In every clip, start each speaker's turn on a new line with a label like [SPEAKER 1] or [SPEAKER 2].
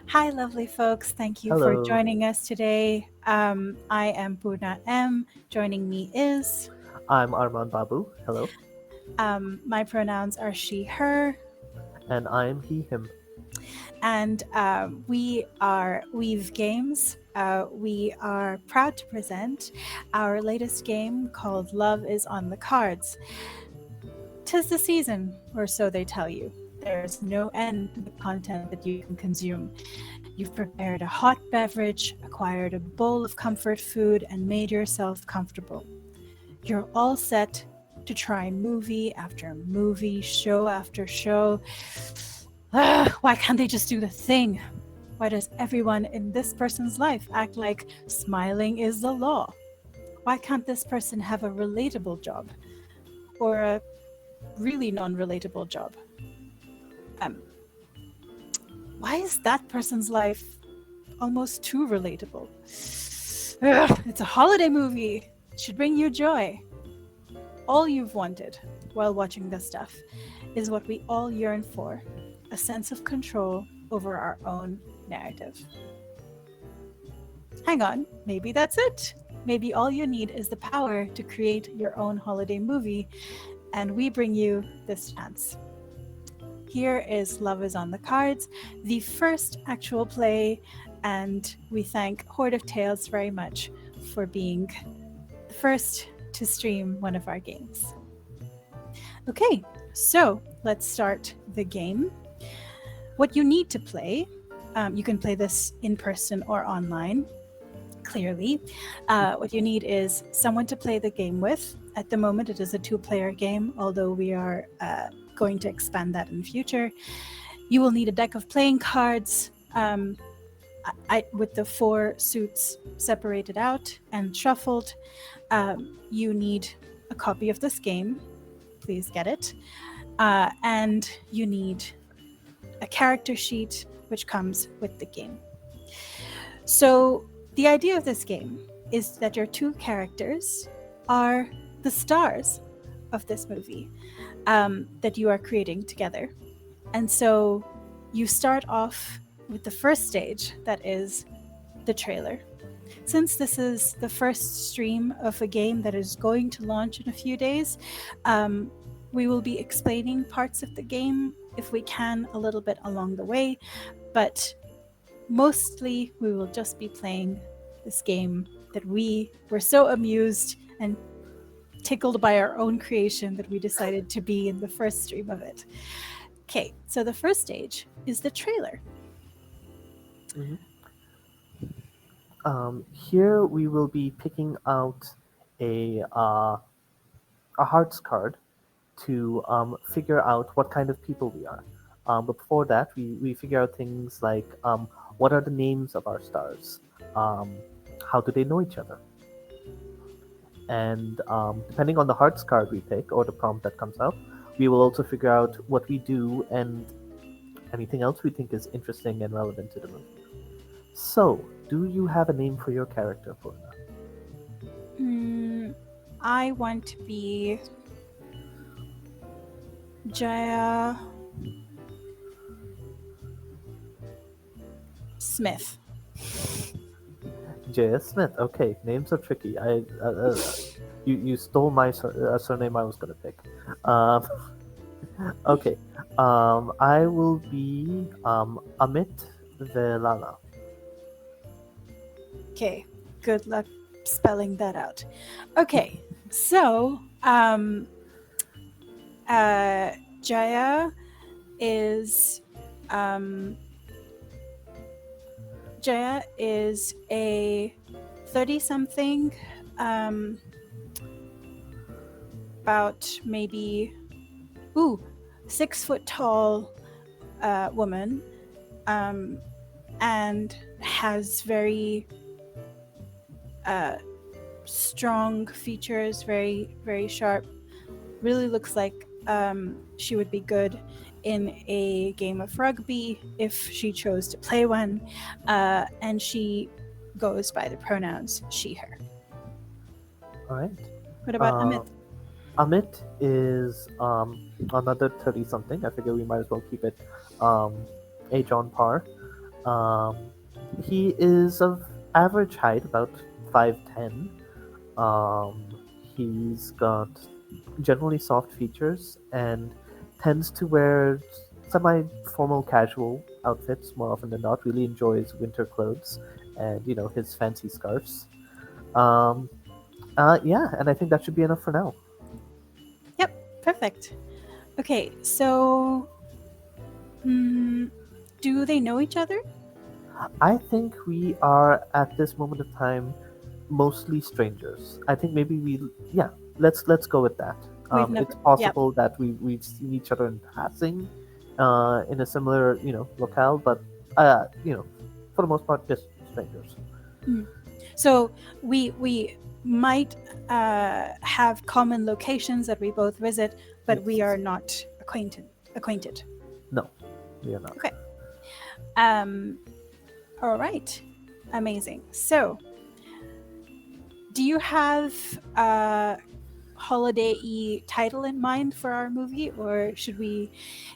[SPEAKER 1] Hi, lovely folks. Thank you for
[SPEAKER 2] Hello,
[SPEAKER 1] joining us today. I am Poorna M. Joining me is,
[SPEAKER 2] I'm Armaan Babu. Hello,
[SPEAKER 1] my pronouns are she, her,
[SPEAKER 2] and I am he, him.
[SPEAKER 1] and we are Weave Games. We are proud to present our latest game called Love is on the Cards. 'Tis the season, or so they tell you. There is no end to the content that you can consume. You've prepared a hot beverage, acquired a bowl of comfort food, and made yourself comfortable. You're all set to try movie after movie, show after show. Why can't they just do the thing? Why does everyone in this person's life act like smiling is the law? Why can't this person have a relatable job? Or a really non relatable job? Um, why is that person's life almost too relatable? It's a holiday movie. It should bring you joy. All you've wanted while watching this stuff is what we all yearn for: a sense of control over our own narrative. Hang on, maybe that's it. Maybe all you need is the power to create your own holiday movie, and we bring you this chance. Here is Love is on the Cards, the first actual play, and we thank Horde of Tales very much for being the first to stream one of our games. Okay, so let's start the game. What you need to play, you can play this in person or online, clearly. What you need is someone to play the game with. At the moment, it is a two-player game, although we are going to expand that in the future. You will need a deck of playing cards with the 4 suits separated out and shuffled. You need a copy of this game. Please get it. And you need a character sheet which comes with the game. So the idea of this game is that your 2 characters are the stars of this movie that you are creating together. And so you start off with the first stage, that is the trailer. Since this is the first stream of a game that is going to launch in a few days, we will be explaining parts of the game, if we can, a little bit along the way, but mostly we will just be playing this game that we were so amused and tickled by our own creation that we decided to be in the first stream of it. Okay, so the first stage is the trailer.
[SPEAKER 2] Mhm. Here we will be picking out a uh, a hearts card to figure out what kind of people we are. But before that, we figure out things like what are the names of our stars, um, how do they know each other, and depending on the hearts card we pick or the prompt that comes up, we will also figure out what we do and anything else we think is interesting and relevant to the movie. So, do you have a name for your character, Poorna?
[SPEAKER 1] Mm, I want to be Jaya Smith.
[SPEAKER 2] J.S. Smith. Okay, names are tricky. You stole my surname I was gonna pick. Um, okay. I will be Amit Velala.
[SPEAKER 1] Okay, good luck spelling that out. Okay, so Jaya is um, Jaya is a 30-something, um, about maybe 6 foot tall woman, um, and has very strong features, very very sharp. Really looks like she would be good in a game of rugby if she chose to play one, and she goes by the pronouns she, her.
[SPEAKER 2] All right.
[SPEAKER 1] What about Amit?
[SPEAKER 2] Uh, Amit is another 30 something. I figure we might as well keep it age on par. Um, he is of average height, about 5'10". He's got generally soft features and tends to wear semi-formal casual outfits more often than not. Really enjoys winter clothes and his fancy scarves. Um, yeah, and I think that should be enough for now.
[SPEAKER 1] Yep, perfect. Okay, so mm, do they know each other?
[SPEAKER 2] I think we are at this moment of time mostly strangers. I think maybe yeah, let's go with that.
[SPEAKER 1] We've never.
[SPEAKER 2] It's
[SPEAKER 1] Yep.
[SPEAKER 2] possible that we've seen each other in passing, in a similar locale, but for the most part, just strangers.
[SPEAKER 1] Mm. So we might have common locations that we both visit, but we
[SPEAKER 2] Yes.
[SPEAKER 1] are not acquainted.
[SPEAKER 2] No, we are not.
[SPEAKER 1] Okay. Um. All right. Amazing. So, do you have a holiday-y title in mind for our movie, or should we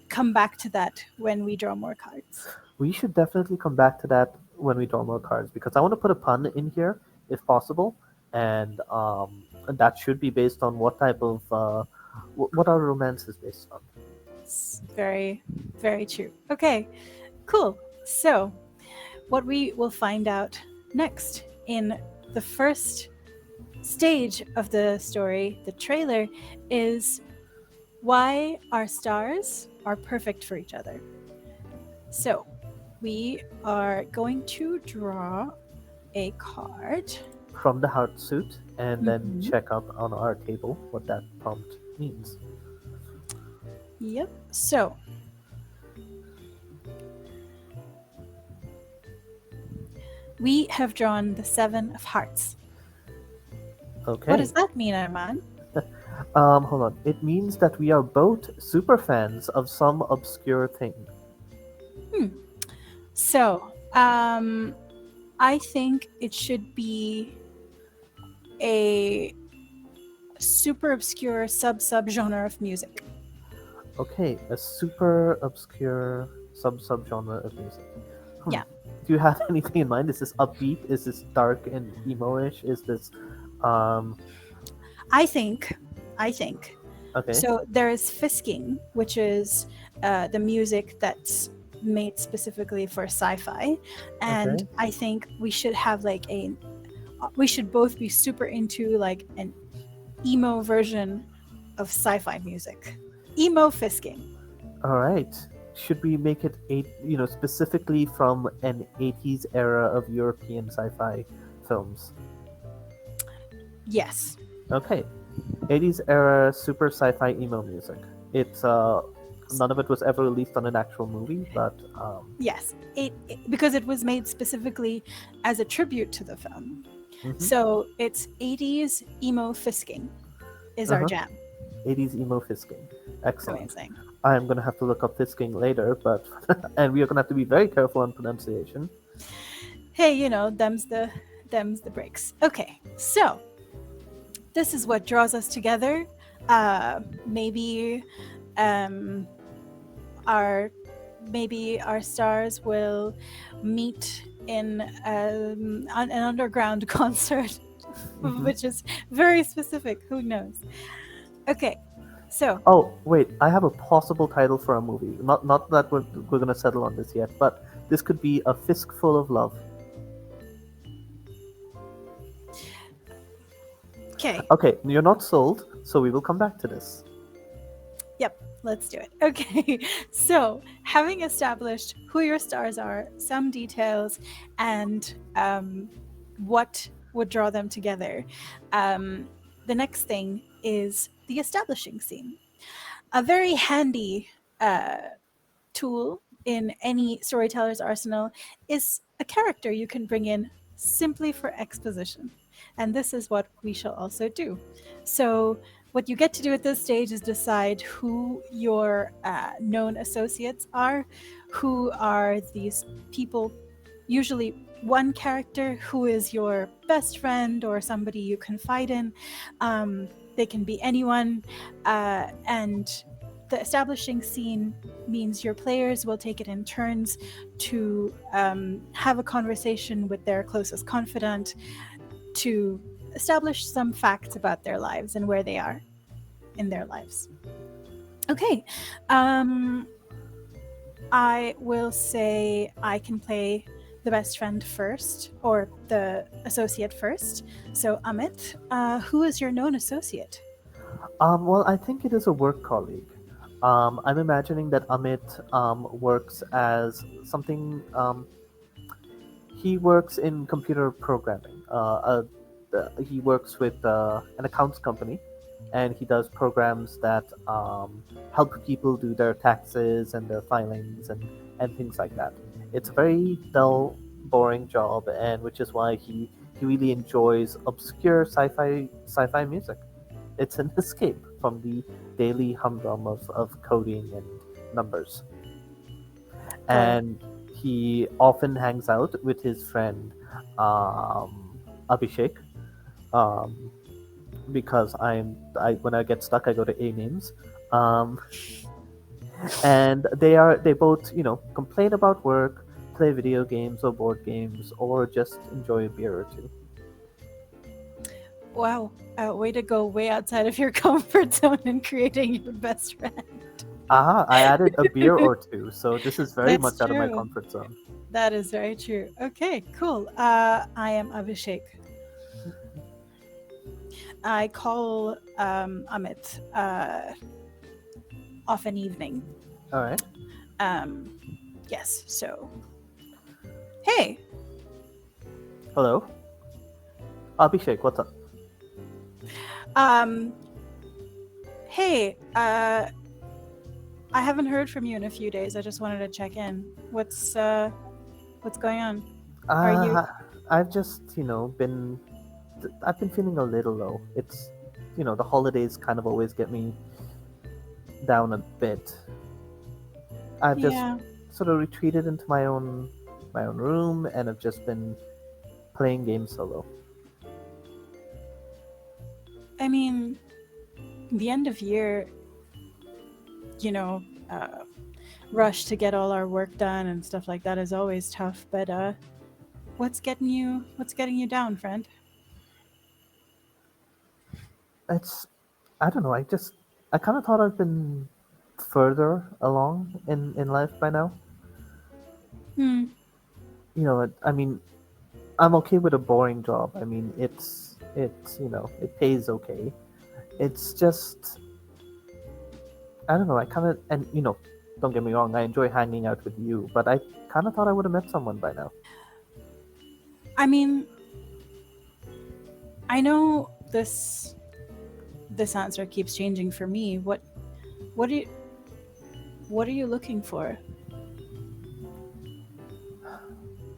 [SPEAKER 1] come back to that when we draw more cards?
[SPEAKER 2] We should definitely come back to that when we draw more cards because I want to put a pun in here if possible, and that should be based on what type of what our romance is based on.
[SPEAKER 1] It's very, very true. Okay, cool. So, what we will find out next in the first stage of the story, the trailer, is why our stars are perfect for each other. So, we are going to draw a card.
[SPEAKER 2] From the heart suit and then
[SPEAKER 1] Mhm.
[SPEAKER 2] check up on our table what that prompt means.
[SPEAKER 1] Yep. So, we have drawn the Seven of Hearts. What
[SPEAKER 2] Okay.
[SPEAKER 1] does that mean, Armaan?
[SPEAKER 2] Hold on. It means that we are both super fans of some obscure thing.
[SPEAKER 1] Hmm. So, I think it should be a super obscure sub genre of music.
[SPEAKER 2] Okay, a super obscure subgenre of music. Hmm.
[SPEAKER 1] Yeah,
[SPEAKER 2] Do you have anything in mind? Is this upbeat? Is this dark and emo-ish? Is this um
[SPEAKER 1] I think. I think.
[SPEAKER 2] okay,
[SPEAKER 1] So there is fisking, which is the music that's made specifically for sci-fi, and
[SPEAKER 2] okay.
[SPEAKER 1] I think we should have like we should both be super into like an emo version of sci-fi music. Emo fisking.
[SPEAKER 2] All right. Should we make it specifically from an 80s era of European sci-fi films?
[SPEAKER 1] Yes.
[SPEAKER 2] Okay. 80s era super sci-fi emo music. It's none of it was ever released on an actual movie, but
[SPEAKER 1] Yes. Because it was made specifically as a tribute to the film.
[SPEAKER 2] mhm.
[SPEAKER 1] So it's 80s emo fisking is our
[SPEAKER 2] Uh-huh.
[SPEAKER 1] jam.
[SPEAKER 2] 80s emo fisking. Excellent.
[SPEAKER 1] Amazing.
[SPEAKER 2] I'm gonna have to look up fisking later, but and we are gonna have to be very careful on pronunciation.
[SPEAKER 1] Hey, them's the breaks. Okay, so this is what draws us together. Maybe um, our maybe our stars will meet in an underground concert,
[SPEAKER 2] Hmm.
[SPEAKER 1] which is very specific. Who knows? Okay, so
[SPEAKER 2] Oh wait, I have a possible title for a movie. Not that we're gonna settle on this yet, but this could be a fistful of love.
[SPEAKER 1] okay,
[SPEAKER 2] Okay, you're not sold, so we will come back to this.
[SPEAKER 1] yep, let's do it. Okay, so having established who your stars are, some details, and what would draw them together, the next thing is the establishing scene. A very handy uh, tool in any storyteller's arsenal is a character you can bring in simply for exposition. And this is what we shall also do. So, what you get to do at this stage is decide who your known associates are, who are these people, usually one character who is your best friend or somebody you confide in. They can be anyone. And the establishing scene means your players will take it in turns to have a conversation with their closest confidant to establish some facts about their lives and where they are in their lives. Okay. I will say I can play the best friend first, or the associate first. So, Amit, who is your known associate?
[SPEAKER 2] Well, I think it is a work colleague. I'm imagining that Amit works as something. He works in computer programming. He works with an accounts company, and he does programs that help people do their taxes and their filings and things like that. It's a very dull, boring job, and which is why he really enjoys obscure sci-fi music. It's an escape from the daily humdrum of coding and numbers.
[SPEAKER 1] Got it.
[SPEAKER 2] And he often hangs out with his friend Abhishek, um, because I when I get stuck I go to A names, um, and they both complain about work, play video games or board games, or just enjoy a beer or two.
[SPEAKER 1] Wow. Way to go way outside of your comfort zone and creating your best friend.
[SPEAKER 2] Aha! I added a beer or two, so this is very
[SPEAKER 1] That's
[SPEAKER 2] much out of my
[SPEAKER 1] true.
[SPEAKER 2] comfort zone.
[SPEAKER 1] That is very true. Okay, cool. I am Abhishek. I call Amit off an evening.
[SPEAKER 2] All right.
[SPEAKER 1] Um, yes, so. Hey,
[SPEAKER 2] Hello, Abhishek. What's up?
[SPEAKER 1] um, hey, I haven't heard from you in a few days. I just wanted to check in. What's going on? Are you?
[SPEAKER 2] I've just been I've been feeling a little low. It's the holidays kind of always get me down a bit. I've just
[SPEAKER 1] Yeah,
[SPEAKER 2] sort of retreated into my own room, and I've just been playing games solo.
[SPEAKER 1] I mean, the end of year, you know, uh, rush to get all our work done and stuff like that is always tough. But what's getting you down, friend?
[SPEAKER 2] It's I don't know. I kind of thought I've been further along in life by now.
[SPEAKER 1] Hmm.
[SPEAKER 2] I mean, I'm okay with a boring job. I mean, it pays okay. It's just I don't know. I kind of and don't get me wrong. I enjoy hanging out with you, but I kind of thought I would have met someone by now.
[SPEAKER 1] I mean, I know this answer keeps changing for me. What do you what are you looking for?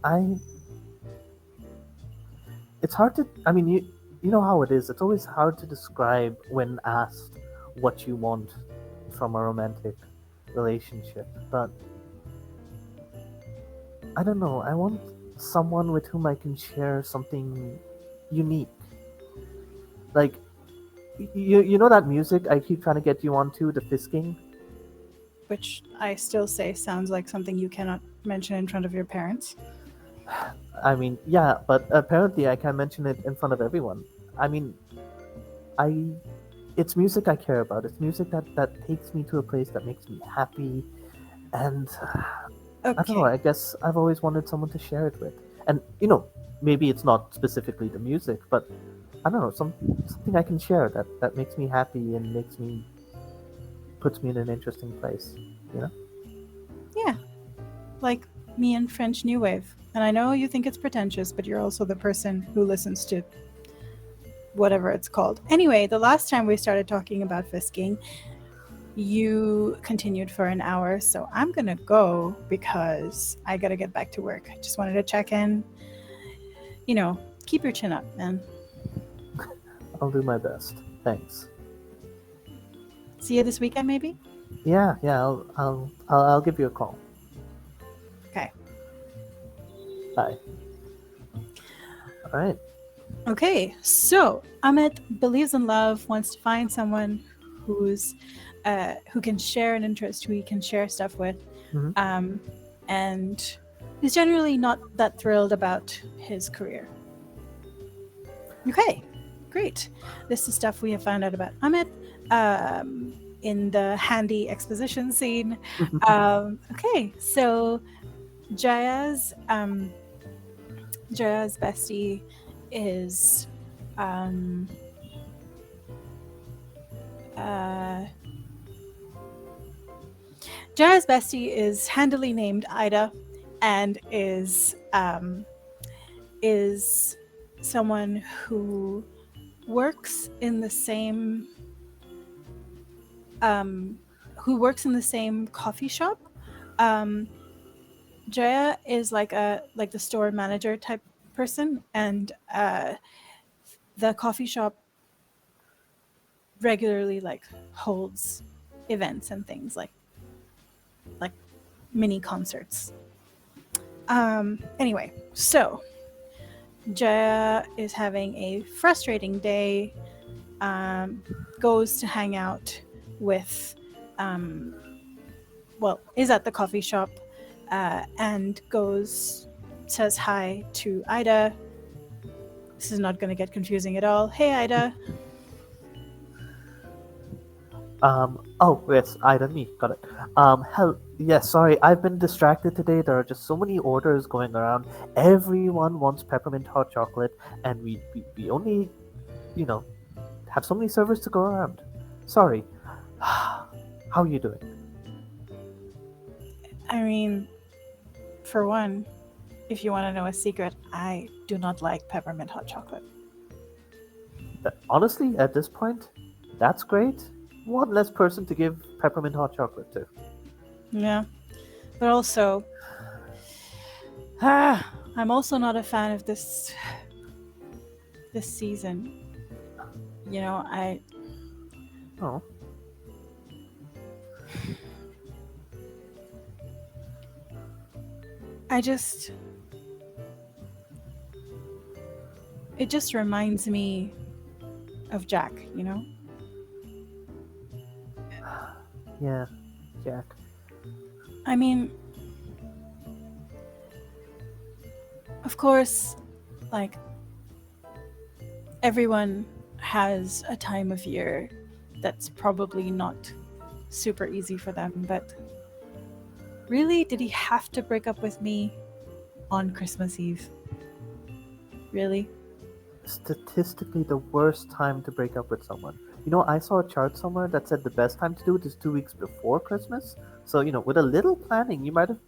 [SPEAKER 2] I it's hard to. I mean, you know how it is. It's always hard to describe when asked what you want from a romantic relationship. But I don't know. I want someone with whom I can share something unique. Like you know that music I keep trying to get you onto, the fisking.
[SPEAKER 1] Which I still say sounds like something you cannot mention in front of your parents.
[SPEAKER 2] I mean, yeah, but apparently I can mention it in front of everyone. I mean, I it's music I care about. It's music that takes me to a place that makes me happy, and I don't know.
[SPEAKER 1] Okay.
[SPEAKER 2] I guess I've always wanted someone to share it with, and maybe it's not specifically the music, but I don't know, something I can share that makes me happy and puts me in an interesting place. You know?
[SPEAKER 1] Yeah, like me and French New Wave. And I know you think it's pretentious, but you're also the person who listens to whatever it's called. Anyway, the last time we started talking about fisking, you continued for an hour, so I'm gonna go because I gotta get back to work. I just wanted to check in. Keep your chin up, man.
[SPEAKER 2] I'll do my best. Thanks.
[SPEAKER 1] See you this weekend, maybe?
[SPEAKER 2] Yeah, yeah. I'll give you a call.
[SPEAKER 1] Okay.
[SPEAKER 2] Bye. All right.
[SPEAKER 1] Okay, so Amit believes in love, wants to find someone who's who can share an interest, who he can share stuff with,
[SPEAKER 2] Hmm.
[SPEAKER 1] and he's generally not that thrilled about his career. Okay, great. This is stuff we have found out about Amit in the handy exposition scene. Okay, so Jaya's Jaya's bestie is um, uh, Jaya's bestie is handily named Ida, and is someone works in the same who works in the same coffee shop. Um, Jaya is like the store manager type person, and the coffee shop regularly like holds events and things like mini concerts. Anyway, so Jaya is having a frustrating day. Goes to hang out with, is at the coffee shop, and says hi to Ida. This is not going to get confusing at all. Hey, Ida.
[SPEAKER 2] Oh, yes, Ida, me, got it. Hell, yes, sorry, I've been distracted today. There are just so many orders going around. Everyone wants peppermint hot chocolate, and we only, you know, have so many servers to go around. Sorry. How are you doing?
[SPEAKER 1] I mean, for one, if you want to know a secret, I do not like peppermint hot chocolate.
[SPEAKER 2] Honestly, at this point, that's great. One less person to give peppermint hot chocolate to.
[SPEAKER 1] Yeah. But also, I'm also not a fan of this season. You know,
[SPEAKER 2] Oh,
[SPEAKER 1] I just it just reminds me of Jack, you know?
[SPEAKER 2] yeah, Jack.
[SPEAKER 1] I mean, of course, like everyone has a time of year that's probably not super easy for them, but really, did he have to break up with me on Christmas Eve? Really?
[SPEAKER 2] Statistically, the worst time to break up with someone. You know, I saw a chart somewhere that said the best time to do it is 2 weeks before Christmas. So, with a little planning, you might have,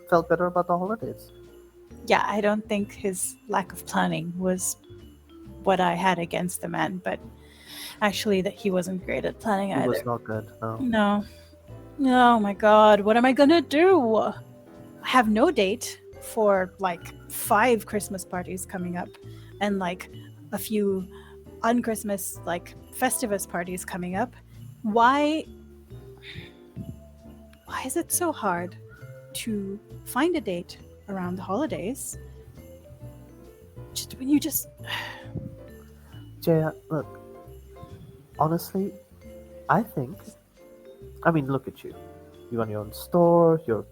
[SPEAKER 2] felt better about the holidays.
[SPEAKER 1] Yeah, I don't think his lack of planning was what I had against the man, but actually, that he wasn't great at planning
[SPEAKER 2] He
[SPEAKER 1] either.
[SPEAKER 2] was not good, no.
[SPEAKER 1] No. Oh my god, what am I gonna do? I have no date for like 5 Christmas parties coming up and like a few un-Christmas like Festivus parties coming up. Why is it so hard to find a date around the holidays? Just when you just
[SPEAKER 2] Jaya, look, honestly, I think, I mean, look at you. You run your own store, you're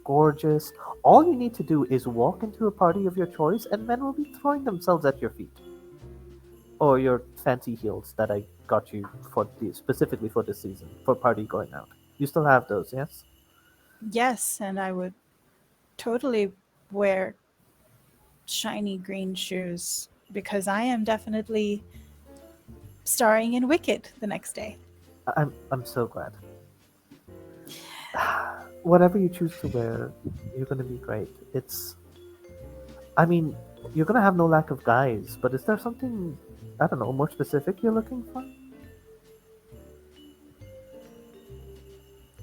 [SPEAKER 2] gorgeous. All you need to do is walk into a party of your choice, and men will be throwing themselves at your feet. Or your fancy heels that I got you specifically for this season, for party going out. You still have those, yes?
[SPEAKER 1] yes, and I would totally wear shiny green shoes because I am definitely starring in Wicked the next day.
[SPEAKER 2] I'm so glad. Whatever you choose to wear, you're gonna be great. I mean, you're gonna have no lack of guys, but is there something, I don't know, more specific you're looking for?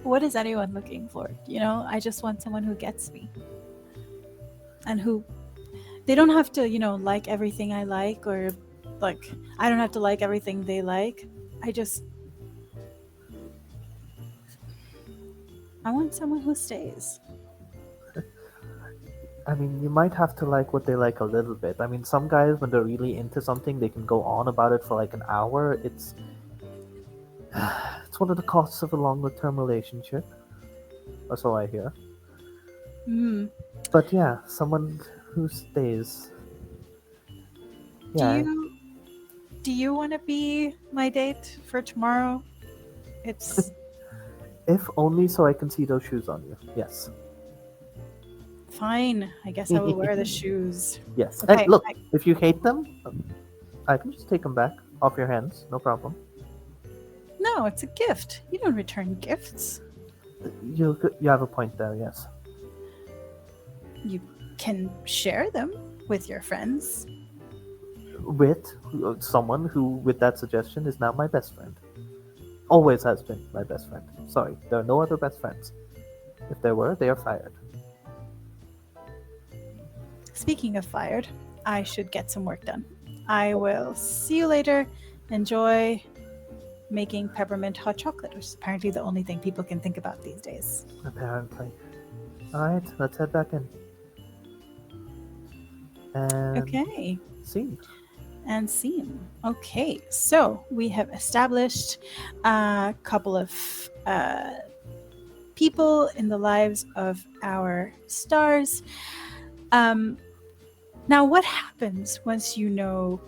[SPEAKER 1] What is anyone looking for? You know, I just want someone who gets me. And who they don't have to, like everything I like, or like I don't have to like everything they like. I want someone who stays.
[SPEAKER 2] I mean, you might have to like what they like a little bit. I mean, some guys, when they're really into something, they can go on about it for like an hour. It's one one of the costs of a longer-term relationship, or so I hear.
[SPEAKER 1] Hmm.
[SPEAKER 2] But yeah, someone who stays.
[SPEAKER 1] Do
[SPEAKER 2] Yeah,
[SPEAKER 1] you want to be my date for tomorrow? It's
[SPEAKER 2] if only so I can see those shoes on you. Yes.
[SPEAKER 1] fine. I guess I will wear the shoes.
[SPEAKER 2] Yes. And
[SPEAKER 1] Okay.
[SPEAKER 2] look, if you hate them, I can just take them back off your hands. No problem.
[SPEAKER 1] No, it's a gift. You don't return gifts.
[SPEAKER 2] You have a point there. Yes.
[SPEAKER 1] You can share them with your friends.
[SPEAKER 2] With someone who, with that suggestion, is now my best friend. Always has been my best friend. Sorry, there are no other best friends. If there were, they are fired.
[SPEAKER 1] Speaking of fired, I should get some work done. I will see you later. Enjoy making peppermint hot chocolate, which is apparently the only thing people can think about these days.
[SPEAKER 2] Apparently. Alright, let's head back in. And
[SPEAKER 1] Okay.
[SPEAKER 2] scene.
[SPEAKER 1] And scene. Okay, so we have established a couple of people in the lives of our stars. Now, what happens once you know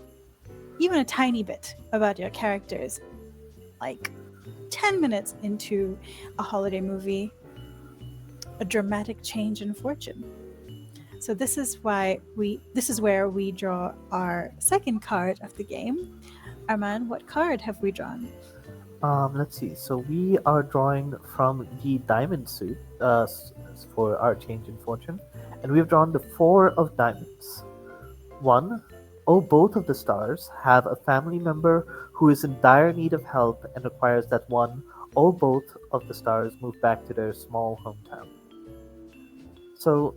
[SPEAKER 1] even a tiny bit about your characters? Like 10 minutes into a holiday movie, a dramatic change in fortune. So this is where we draw our second card of the game. Armaan, what card have we drawn?
[SPEAKER 2] Let's see. So we are drawing from the diamond suit for our change in fortune, and we've drawn the four of diamonds. One, oh, both of the stars have a family member who is in dire need of help and requires that one or both of the stars move back to their small hometown. So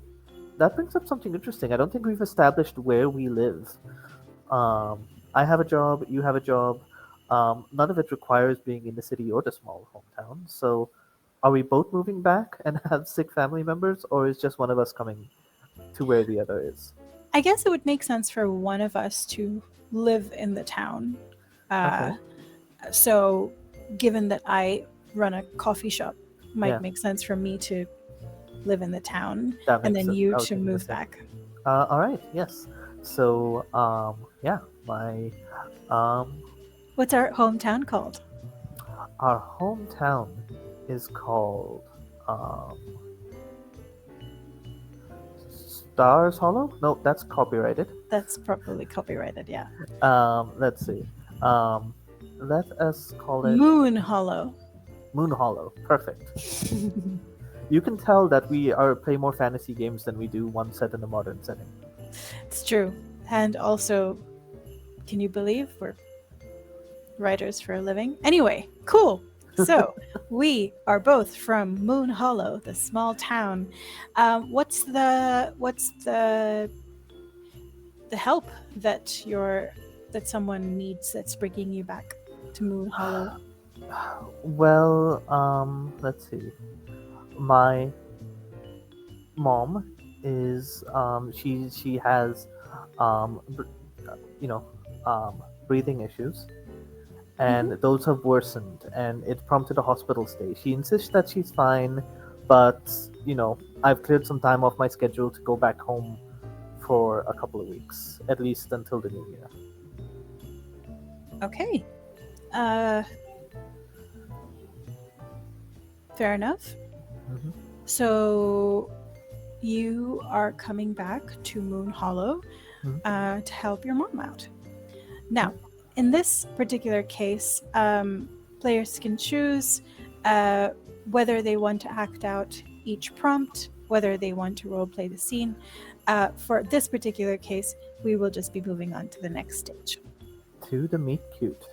[SPEAKER 2] that brings up something interesting. I don't think we've established where we live. I have a job, you have a job. None of it requires being in the city or the small hometown. So, are we both moving back and have sick family members, or is just one of us coming to where the other is?
[SPEAKER 1] I guess it would make sense for one of us to live in the town.
[SPEAKER 2] Okay.
[SPEAKER 1] So, given that I run a coffee shop, might
[SPEAKER 2] Yeah.
[SPEAKER 1] make sense for me to live in the town
[SPEAKER 2] That
[SPEAKER 1] and
[SPEAKER 2] makes
[SPEAKER 1] then
[SPEAKER 2] sense.
[SPEAKER 1] you
[SPEAKER 2] I was
[SPEAKER 1] to
[SPEAKER 2] thinking the
[SPEAKER 1] move
[SPEAKER 2] same.
[SPEAKER 1] back.
[SPEAKER 2] All right. Yes. So, yeah, my um,
[SPEAKER 1] What's our hometown called?
[SPEAKER 2] our hometown is called um, Stars Hollow. No, that's copyrighted.
[SPEAKER 1] That's properly copyrighted, yeah.
[SPEAKER 2] Let's see. Um, let us call it
[SPEAKER 1] Moon Hollow.
[SPEAKER 2] Moon Hollow. Perfect. You can tell that we are play more fantasy games than we do one set in a modern setting.
[SPEAKER 1] It's true. And also, can you believe we're writers for a living? Anyway, cool. So, we are both from Moon Hollow, the small town. What's the help that someone needs that's bringing you back to Moon Hollow?
[SPEAKER 2] Well, let's see. My mom is she has you know breathing issues, and those have worsened, and it prompted a hospital stay. She insists that she's fine, but I've cleared some time off my schedule to go back home for a couple of weeks, at least until the new year.
[SPEAKER 1] Okay. Fair enough.
[SPEAKER 2] Mhm.
[SPEAKER 1] So you are coming back to Moon Hollow to help your mom out. Now, in this particular case, players can choose whether they want to act out each prompt, whether they want to roleplay the scene. For this particular case, we will just be moving on to the next stage.
[SPEAKER 2] To the meet cute.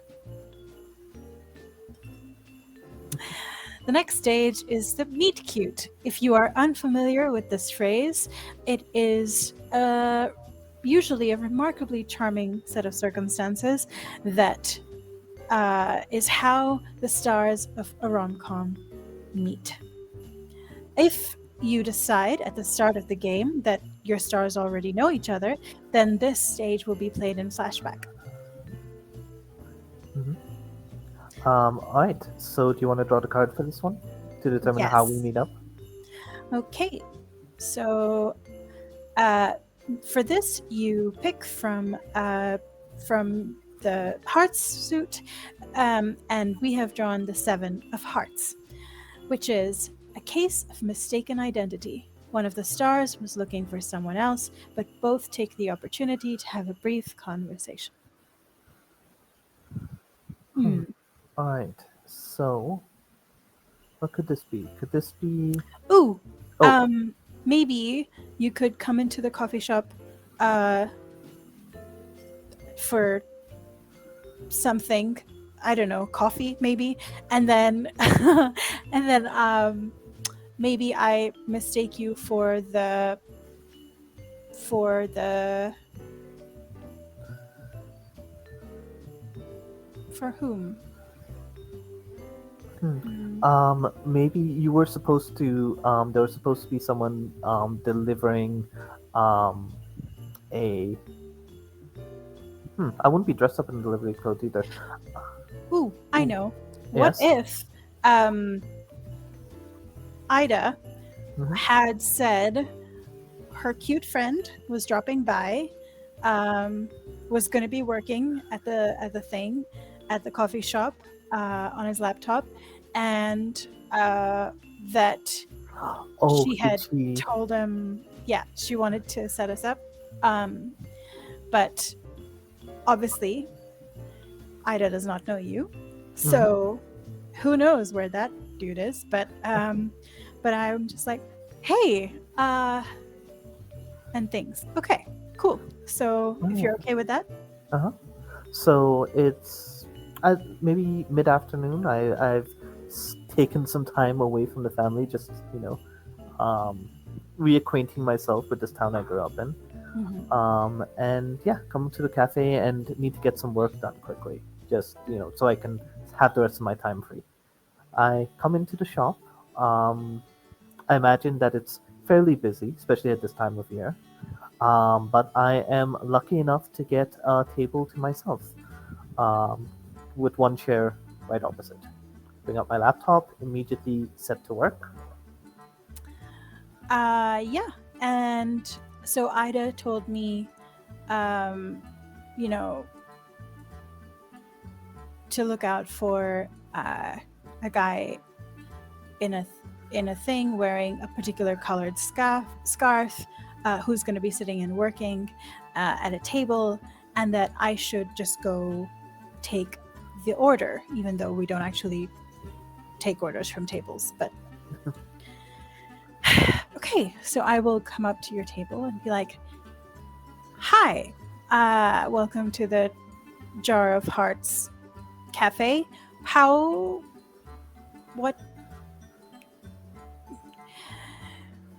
[SPEAKER 1] The next stage is the meet cute. If you are unfamiliar with this phrase, it is usually a remarkably charming set of circumstances that is how the stars of a rom-com meet. If you decide at the start of the game that your stars already know each other, then this stage will be played in flashback.
[SPEAKER 2] All right. So, do you want to draw the card for this one to determine how we
[SPEAKER 1] Yes.
[SPEAKER 2] meet up?
[SPEAKER 1] Okay. So, uh, for this, you pick from the hearts suit, and we have drawn the 7 of hearts, which is a case of mistaken identity. One of the stars was looking for someone else, but both take the opportunity to have a brief conversation.
[SPEAKER 2] Hmm.
[SPEAKER 1] Hmm.
[SPEAKER 2] All right. So, what could this be? Could this be?
[SPEAKER 1] Ooh,
[SPEAKER 2] Oh,
[SPEAKER 1] maybe you could come into the coffee shop uh, for something. I don't know, coffee maybe, and then and then maybe I mistake you for the for whom?
[SPEAKER 2] hmm.
[SPEAKER 1] Mm.
[SPEAKER 2] Maybe you were supposed to. There was supposed to be someone delivering um a. I wouldn't be dressed up in delivery clothes either.
[SPEAKER 1] Ooh, I
[SPEAKER 2] Ooh,
[SPEAKER 1] know. What
[SPEAKER 2] yes.
[SPEAKER 1] if um, Ida
[SPEAKER 2] Mm-hmm.
[SPEAKER 1] had said her cute friend was dropping by, um, was going to be working at the thing, at the coffee shop on his laptop, and that
[SPEAKER 2] Oh,
[SPEAKER 1] she
[SPEAKER 2] did
[SPEAKER 1] had
[SPEAKER 2] she?
[SPEAKER 1] told him, yeah, she wanted to set us up, um, but obviously Ida does not know you,
[SPEAKER 2] Mm-hmm.
[SPEAKER 1] so who knows where that dude is? But I'm just like, hey, and things. Okay, cool. So if you're
[SPEAKER 2] Oh,
[SPEAKER 1] okay with that,
[SPEAKER 2] uh-huh. So it's maybe mid-afternoon. I've taken some time away from the family, just um, reacquainting myself with this town I grew up in.
[SPEAKER 1] mm-hmm.
[SPEAKER 2] And yeah, come to the cafe and need to get some work done quickly, just so I can have the rest of my time free. I come into the shop. Um, I imagine that it's fairly busy, especially at this time of year. But I am lucky enough to get a table to myself, um, with one chair right opposite. Bring up my laptop, immediately set to work.
[SPEAKER 1] Yeah. And so Ida told me, um, you know, to look out for a guy in in a thing wearing a particular colored scarf who's going to be sitting and working at a table, and that I should just go take the order, even though we don't actually take orders from tables. But okay, so I will come up to your table and be like, "Hi, welcome to the Jar of Hearts Cafe. How? What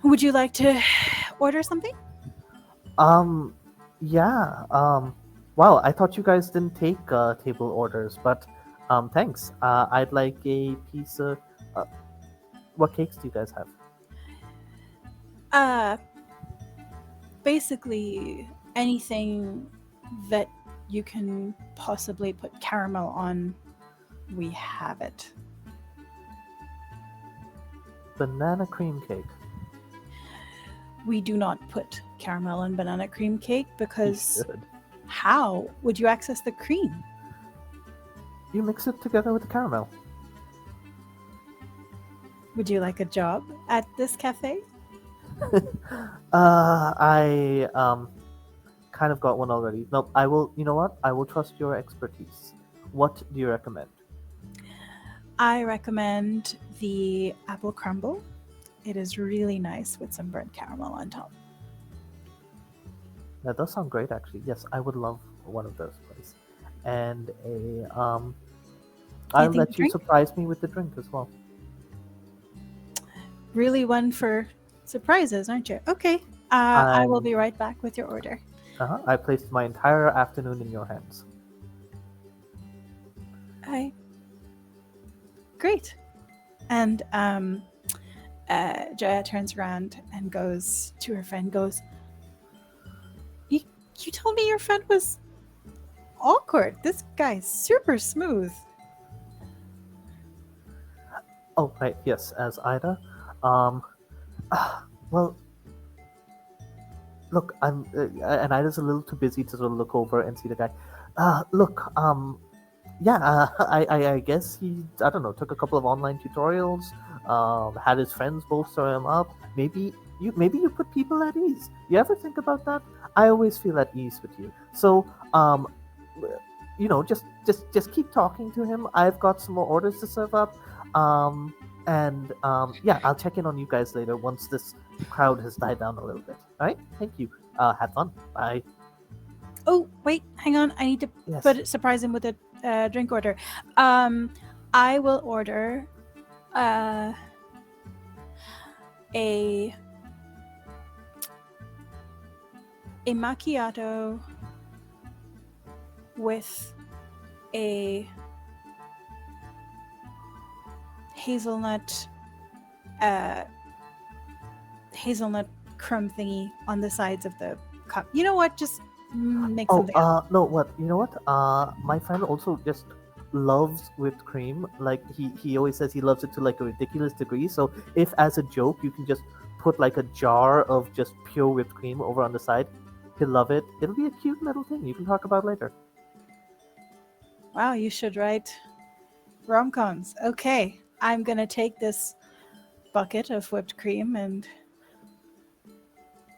[SPEAKER 1] would you like to order something?"
[SPEAKER 2] Um, yeah. Wow, I thought you guys didn't take table orders, but thanks. I'd like a piece of. Uh, what cakes do you guys have?
[SPEAKER 1] Uh, Basically anything that you can possibly put caramel on, we have it.
[SPEAKER 2] Banana cream cake.
[SPEAKER 1] We do not put caramel in banana cream cake
[SPEAKER 2] You
[SPEAKER 1] because
[SPEAKER 2] should.
[SPEAKER 1] how would you access the cream?
[SPEAKER 2] You mix it together with the caramel.
[SPEAKER 1] Would you like a job at this cafe?
[SPEAKER 2] I kind of got one already. Nope. I will. You know what? I will trust your expertise. What do you recommend?
[SPEAKER 1] I recommend the apple crumble. It is really nice with some burnt caramel on top.
[SPEAKER 2] That does sound great, actually. Yes, I would love one of those, please. And I'll
[SPEAKER 1] Anything to
[SPEAKER 2] let you
[SPEAKER 1] drink?
[SPEAKER 2] surprise me with the drink as well.
[SPEAKER 1] Really one for surprises, aren't you? Okay. I will
[SPEAKER 2] I
[SPEAKER 1] be right back with your order.
[SPEAKER 2] I placed my entire afternoon in your hands.
[SPEAKER 1] Hi. Great. And Jaya turns around and goes to her friend, goes, you, you told me your friend was awkward. This guy's super smooth.
[SPEAKER 2] Oh, right, yes, as Ida. Um, well, look, and Ida's a little too busy to sort of look over and see the guy. Look, yeah, I guess he, I don't know, took a couple of online tutorials, had his friends bolster him up. Maybe you put people at ease. You ever think about that? I always feel at ease with you. So, just keep talking to him. I've got some more orders to serve up. Um, and yeah, I'll check in on you guys later once this crowd has died down a little bit. All right, thank you. Have fun. Bye.
[SPEAKER 1] Oh, wait, hang on. I need to
[SPEAKER 2] Yes.
[SPEAKER 1] surprise him with a drink order. Um, I will order uh, a macchiato with a hazelnut uh, hazelnut crumb thingy on the sides of the cup. You know what? Just make
[SPEAKER 2] Oh,
[SPEAKER 1] something up.
[SPEAKER 2] no, what? You know what? My friend also just loves whipped cream. Like he always says he loves it to like a ridiculous degree. So if as a joke you can just put like a jar of just pure whipped cream over on the side, he'll love it. It'll be a cute little thing you can talk about later.
[SPEAKER 1] Wow, you should write rom-coms. Okay, I'm gonna take this bucket of whipped cream and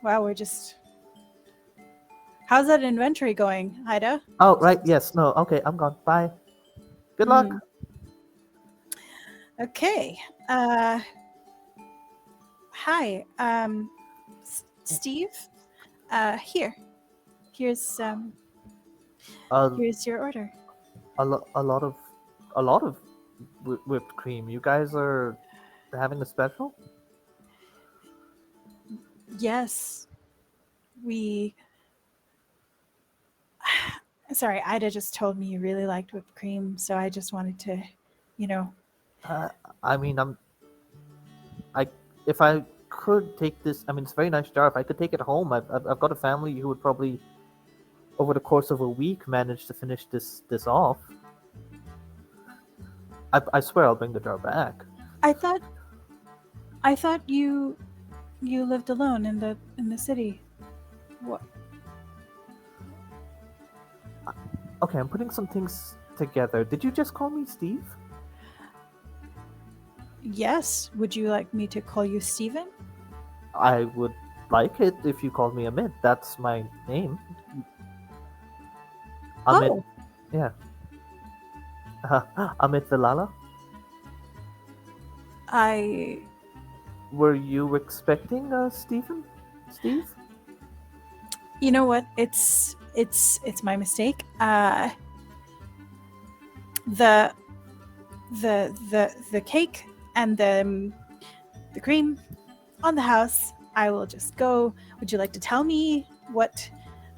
[SPEAKER 1] wow, we're just. How's that inventory going, Ida?
[SPEAKER 2] Oh, right. Yes. No. Okay. I'm gone. Bye. Good luck.
[SPEAKER 1] Mm. Okay. Uh, hi. Steve. Here. Here's
[SPEAKER 2] A,
[SPEAKER 1] here's your order.
[SPEAKER 2] a lot of a lot of whipped cream. You guys are having a special?
[SPEAKER 1] Yes, we. Sorry, Ida just told me you really liked whipped cream, so I just wanted to, you know.
[SPEAKER 2] Uh, I mean, I if I could take this, I mean, it's a very nice jar. If I could take it home, I've got a family who would probably, over the course of a week, manage to finish this off. I swear I'll bring the jar back.
[SPEAKER 1] I thought I thought you lived alone in the city. What?
[SPEAKER 2] Okay, I'm putting some things together. Did you just call me Steve?
[SPEAKER 1] Yes. Would you like me to call you Steven?
[SPEAKER 2] I would like it if you called me Amit. That's my name. Amit,
[SPEAKER 1] Oh,
[SPEAKER 2] yeah. Amit Vilala.
[SPEAKER 1] I.
[SPEAKER 2] Were you expecting Stephen? Steve?
[SPEAKER 1] You know what? It's my mistake. The the cake and the cream on the house. I will just go. Would you like to tell me what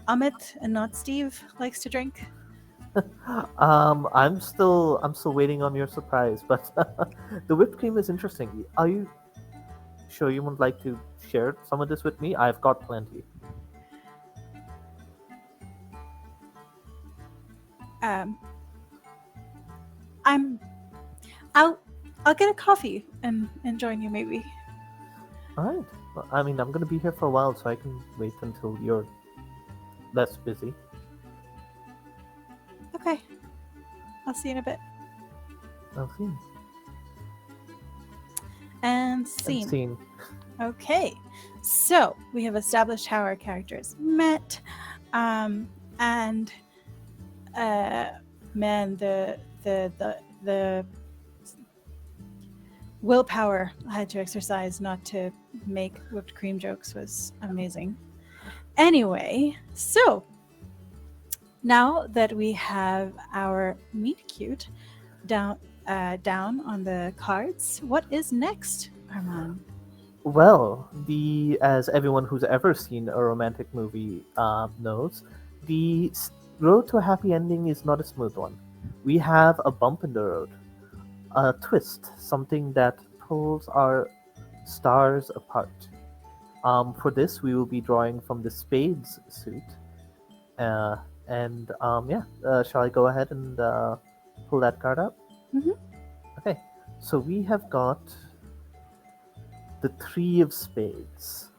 [SPEAKER 1] Amit and not Steve likes to drink?
[SPEAKER 2] I'm still waiting on your surprise, but the whipped cream is interesting. Are you sure you would like to share some of this with me? I've got plenty.
[SPEAKER 1] Um, I'm. I'll I'll get a coffee and join you maybe.
[SPEAKER 2] All right. Well, I mean, I'm gonna be here for a while, so I can wait until you're less busy.
[SPEAKER 1] Okay. I'll see you in a bit.
[SPEAKER 2] I'll see.
[SPEAKER 1] And
[SPEAKER 2] And
[SPEAKER 1] scene.
[SPEAKER 2] scene.
[SPEAKER 1] Okay, so we have established how our characters met, and uh, man, the willpower I had to exercise not to make whipped cream jokes was amazing. Anyway, so now that we have our meet cute down down on the cards, what is next, Armaan?
[SPEAKER 2] Well, the as everyone who's ever seen a romantic movie knows, the road to a happy ending is not a smooth one. We have a bump in the road, a twist, something that pulls our stars apart. For this, we will be drawing from the spades suit. Uh, and yeah, shall I go ahead and pull that card up?
[SPEAKER 1] Mhm.
[SPEAKER 2] Okay. So we have got the Three of Spades.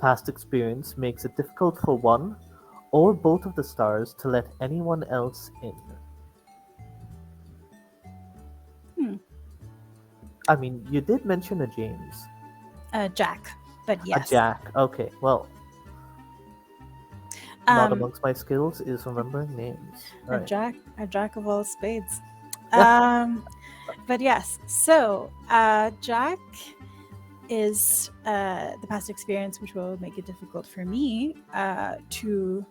[SPEAKER 2] Past experience makes it difficult for one or both of the stars to let anyone else in.
[SPEAKER 1] Hmm.
[SPEAKER 2] I mean, you did mention a James.
[SPEAKER 1] Jack, but
[SPEAKER 2] A
[SPEAKER 1] yes.
[SPEAKER 2] Jack. Okay, well, not
[SPEAKER 1] Um,
[SPEAKER 2] amongst my skills is remembering names. All right.
[SPEAKER 1] a jack of all spades. Um, but yes, so Jack is the past experience, which will make it difficult for me to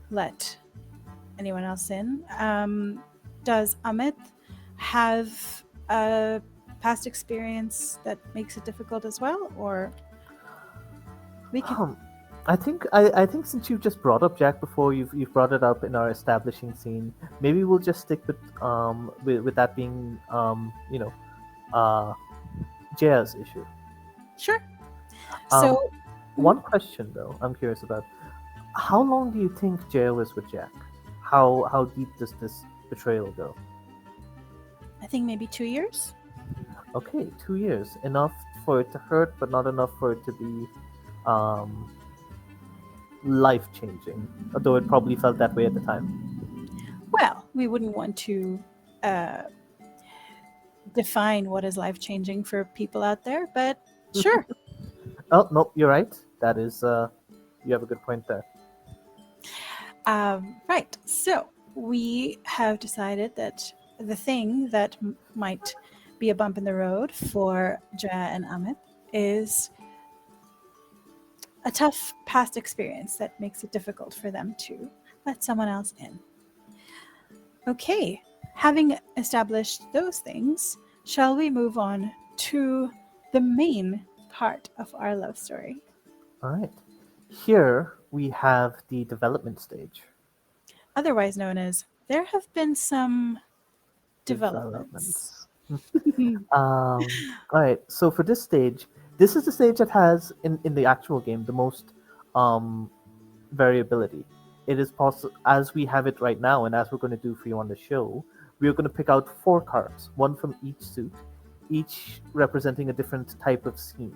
[SPEAKER 1] let anyone else in. Does Amit have a past experience that makes it difficult as well, or we can?
[SPEAKER 2] Um, I think since you've just brought up Jack before, you've brought it up in our establishing scene. Maybe we'll just stick with that being uh Jaya's issue.
[SPEAKER 1] Sure.
[SPEAKER 2] Um,
[SPEAKER 1] So mhm,
[SPEAKER 2] one question though, I'm curious about: how long do you think Jaya was with Jack? How deep does this betrayal go?
[SPEAKER 1] I think maybe 2 years.
[SPEAKER 2] Okay, 2 years, enough for it to hurt, but not enough for it to be um life changing. Although it probably felt that way at the time.
[SPEAKER 1] Well, we wouldn't want to uh, define what is life changing for people out there, but sure.
[SPEAKER 2] Oh no, you're right. That is, you have a good point there.
[SPEAKER 1] Right. So we have decided that the thing that might be a bump in the road for Jaya and Amit is a tough past experience that makes it difficult for them to let someone else in. Okay, having established those things, shall we move on to the main part of our love story,
[SPEAKER 2] All right. Here we have the development stage.
[SPEAKER 1] otherwise known as there have been some developments?
[SPEAKER 2] Developments. All right. So for this stage, this is the stage that has in the actual game the most um, variability. It is possible, as we have it right now, and as we're going to do for you on the show, we are going to pick out four cards, one from each suit, each representing a different type of scene.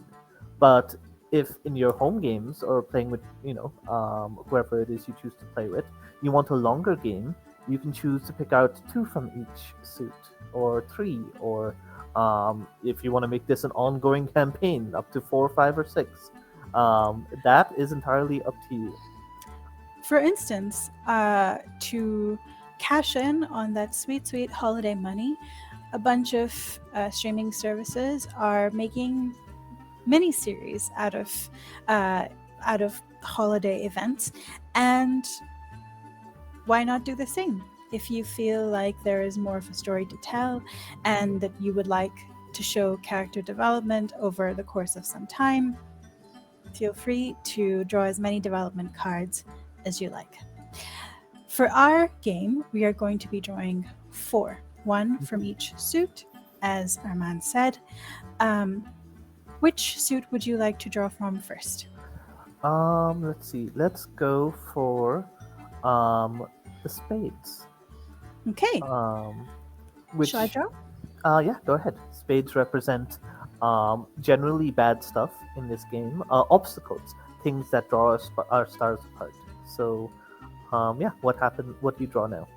[SPEAKER 2] But if in your home games or playing with whoever it is you choose to play with, you want a longer game, you can choose to pick out two from each suit, or three, or if you want to make this an ongoing campaign, up to four, five, or six. That is entirely up to you.
[SPEAKER 1] For instance, to cash in on that sweet, sweet holiday money, a bunch of streaming services are making mini series uh, out of holiday events, and why not do the same? If you feel like there is more of a story to tell and that you would like to show character development over the course of some time, feel free to draw as many development cards as you like. For our game, we are going to be drawing four, one from each suit, as Armaan said. Um, which suit would you like to draw from first?
[SPEAKER 2] Let's see. Let's go for um the spades.
[SPEAKER 1] Okay,
[SPEAKER 2] Um,
[SPEAKER 1] shall I
[SPEAKER 2] which
[SPEAKER 1] draw?
[SPEAKER 2] yeah, go ahead. Spades represent generally bad stuff in this game. Obstacles, things that draw our stars apart. So yeah, what happened? What do you draw now?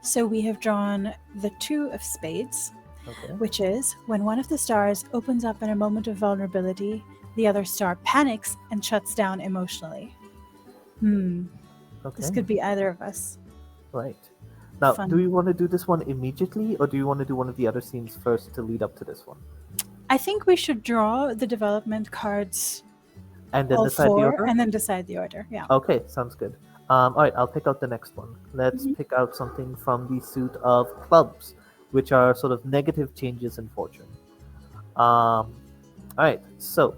[SPEAKER 1] So we have drawn the two of spades,
[SPEAKER 2] Okay.
[SPEAKER 1] which is when one of the stars opens up in a moment of vulnerability, the other star panics and shuts down emotionally. Hmm, this
[SPEAKER 2] Okay.
[SPEAKER 1] could be either of us.
[SPEAKER 2] Right. Now, do
[SPEAKER 1] Fun.
[SPEAKER 2] you want to do this one immediately, or do you want to do one of the other scenes first to lead up to this one,
[SPEAKER 1] I think we should draw the development cards,
[SPEAKER 2] and then
[SPEAKER 1] all
[SPEAKER 2] decide the
[SPEAKER 1] four,
[SPEAKER 2] order?
[SPEAKER 1] and then decide the order. Yeah.
[SPEAKER 2] Okay, sounds good. All right, I'll pick out the next one. Let's
[SPEAKER 1] Mhm.
[SPEAKER 2] pick out something from the suit of clubs, which are sort of negative changes in fortune. All right, so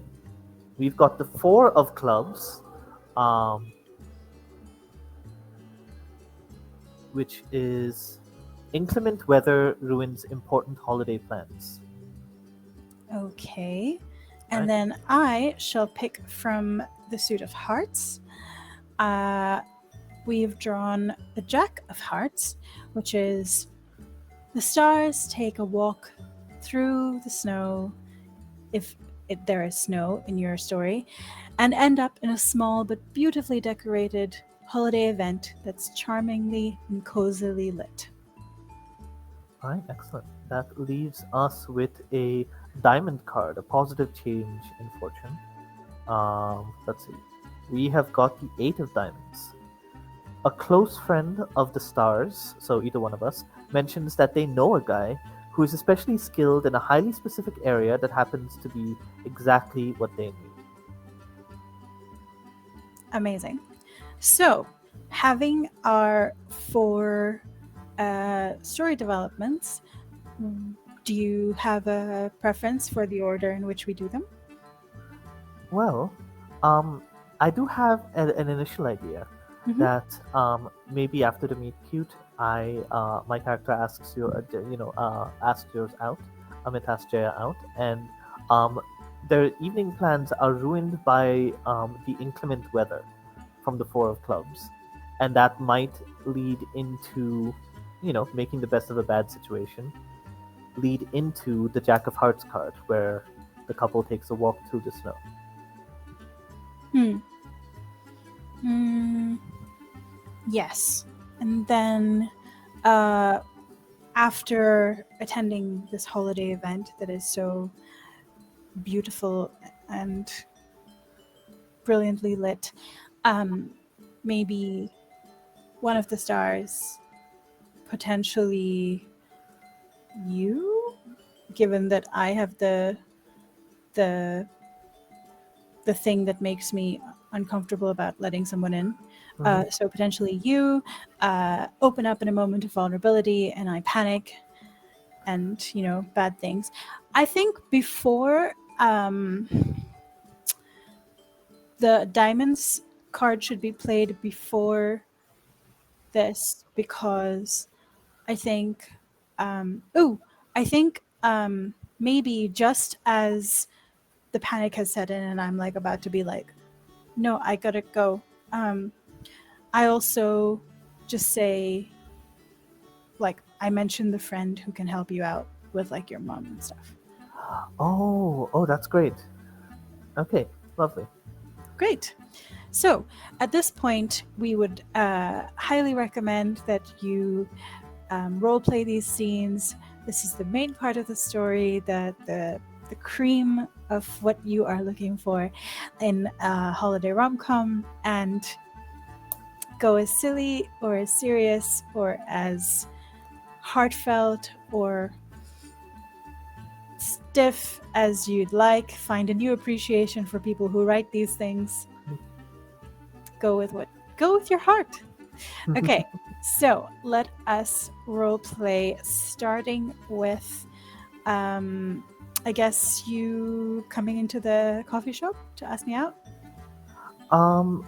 [SPEAKER 2] we've got the four of clubs, um, which is inclement weather ruins important holiday plans.
[SPEAKER 1] Okay.
[SPEAKER 2] All
[SPEAKER 1] And
[SPEAKER 2] right,
[SPEAKER 1] then I shall pick from the suit of hearts. Uh, we've drawn the Jack of Hearts, which is The stars take a walk through the snow, if there is snow in your story, and end up in a small but beautifully decorated holiday event that's charmingly and cozily lit.
[SPEAKER 2] All right, excellent. That leaves us with a diamond card, a positive change in fortune. Let's see. We have got the Eight of Diamonds. A close friend of the stars, so either one of us, mentions that they know a guy who is especially skilled in a highly specific area that happens to be exactly what they need.
[SPEAKER 1] Amazing. So, having our four story developments, do you have a preference for the order in which we do them?
[SPEAKER 2] Well, um, I do have an initial idea
[SPEAKER 1] Mm-hmm.
[SPEAKER 2] that maybe after the meet cute, my character asks asks yours out, it asks Jaya out, and um, their evening plans are ruined by the inclement weather from the Four of Clubs, and that might lead into, making the best of a bad situation, lead into the Jack of Hearts card, where the couple takes a walk through the snow.
[SPEAKER 1] Hmm. Mm, yes. And then uh, after attending this holiday event that is so beautiful and brilliantly lit, um, maybe one of the stars, potentially you, given that I have the the thing that makes me uncomfortable about letting someone in.
[SPEAKER 2] Hmm.
[SPEAKER 1] So potentially you open up in a moment of vulnerability, and I panic, and bad things. I think before the diamonds card should be played before this, because I think I think maybe just as the panic has set in and I'm like about to be like, no, I gotta go. Um, I also just say, like, I mentioned the friend who can help you out with like your mom and stuff.
[SPEAKER 2] Oh, that's great. Okay, lovely.
[SPEAKER 1] Great. So at this point, we would highly recommend that you role play these scenes. This is the main part of the story, the cream of what you are looking for in a holiday rom-com, and go as silly or as serious or as heartfelt or stiff as you'd like. Find a new appreciation for people who write these things. Go with your heart. Okay, so let us role play, starting with I guess you coming into the coffee shop to ask me out
[SPEAKER 2] um,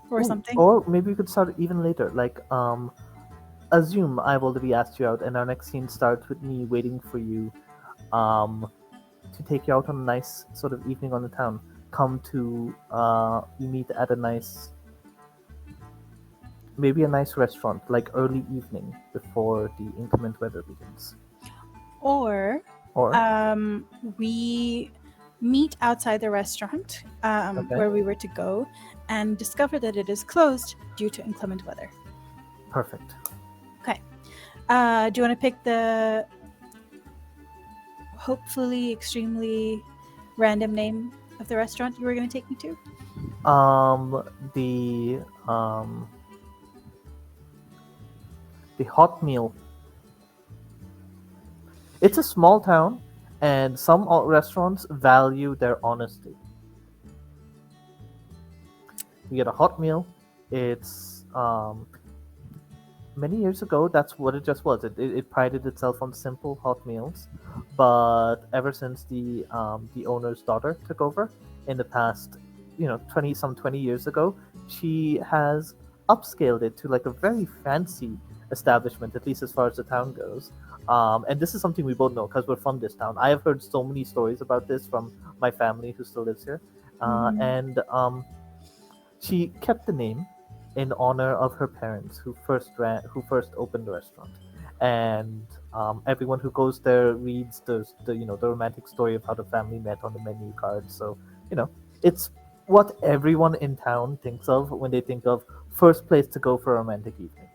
[SPEAKER 1] or
[SPEAKER 2] ooh,
[SPEAKER 1] something.
[SPEAKER 2] or maybe we could start even later. Like, assume I've already asked you out, and our next scene starts with me waiting for you, um, to take you out on a nice sort of evening on the town. Come to, you meet at a nice, maybe a nice restaurant, like early evening before the inclement weather begins.
[SPEAKER 1] Or
[SPEAKER 2] Or,
[SPEAKER 1] um, we meet outside the restaurant
[SPEAKER 2] okay,
[SPEAKER 1] where we were to go and discover that it is closed due to inclement weather.
[SPEAKER 2] perfect.
[SPEAKER 1] Okay. Do you want to pick the hopefully extremely random name of the restaurant you were going to take me to?
[SPEAKER 2] Um, the um, the hot meal. It's a small town, and some restaurants value their honesty. You get a hot meal. It's many years ago. That's what it just was. It prided itself on simple hot meals, but ever since the owner's daughter took over in the past, 20 years ago, she has upscaled it to like a very fancy establishment, at least as far as the town goes. And this is something we both know because we're from this town. I have heard so many stories about this from my family who still lives here,
[SPEAKER 1] Mm-hmm.
[SPEAKER 2] and she kept the name in honor of her parents who first opened the restaurant. and everyone who goes there reads the romantic story of how the family met on the menu card. So it's what everyone in town thinks of when they think of first place to go for a romantic evening.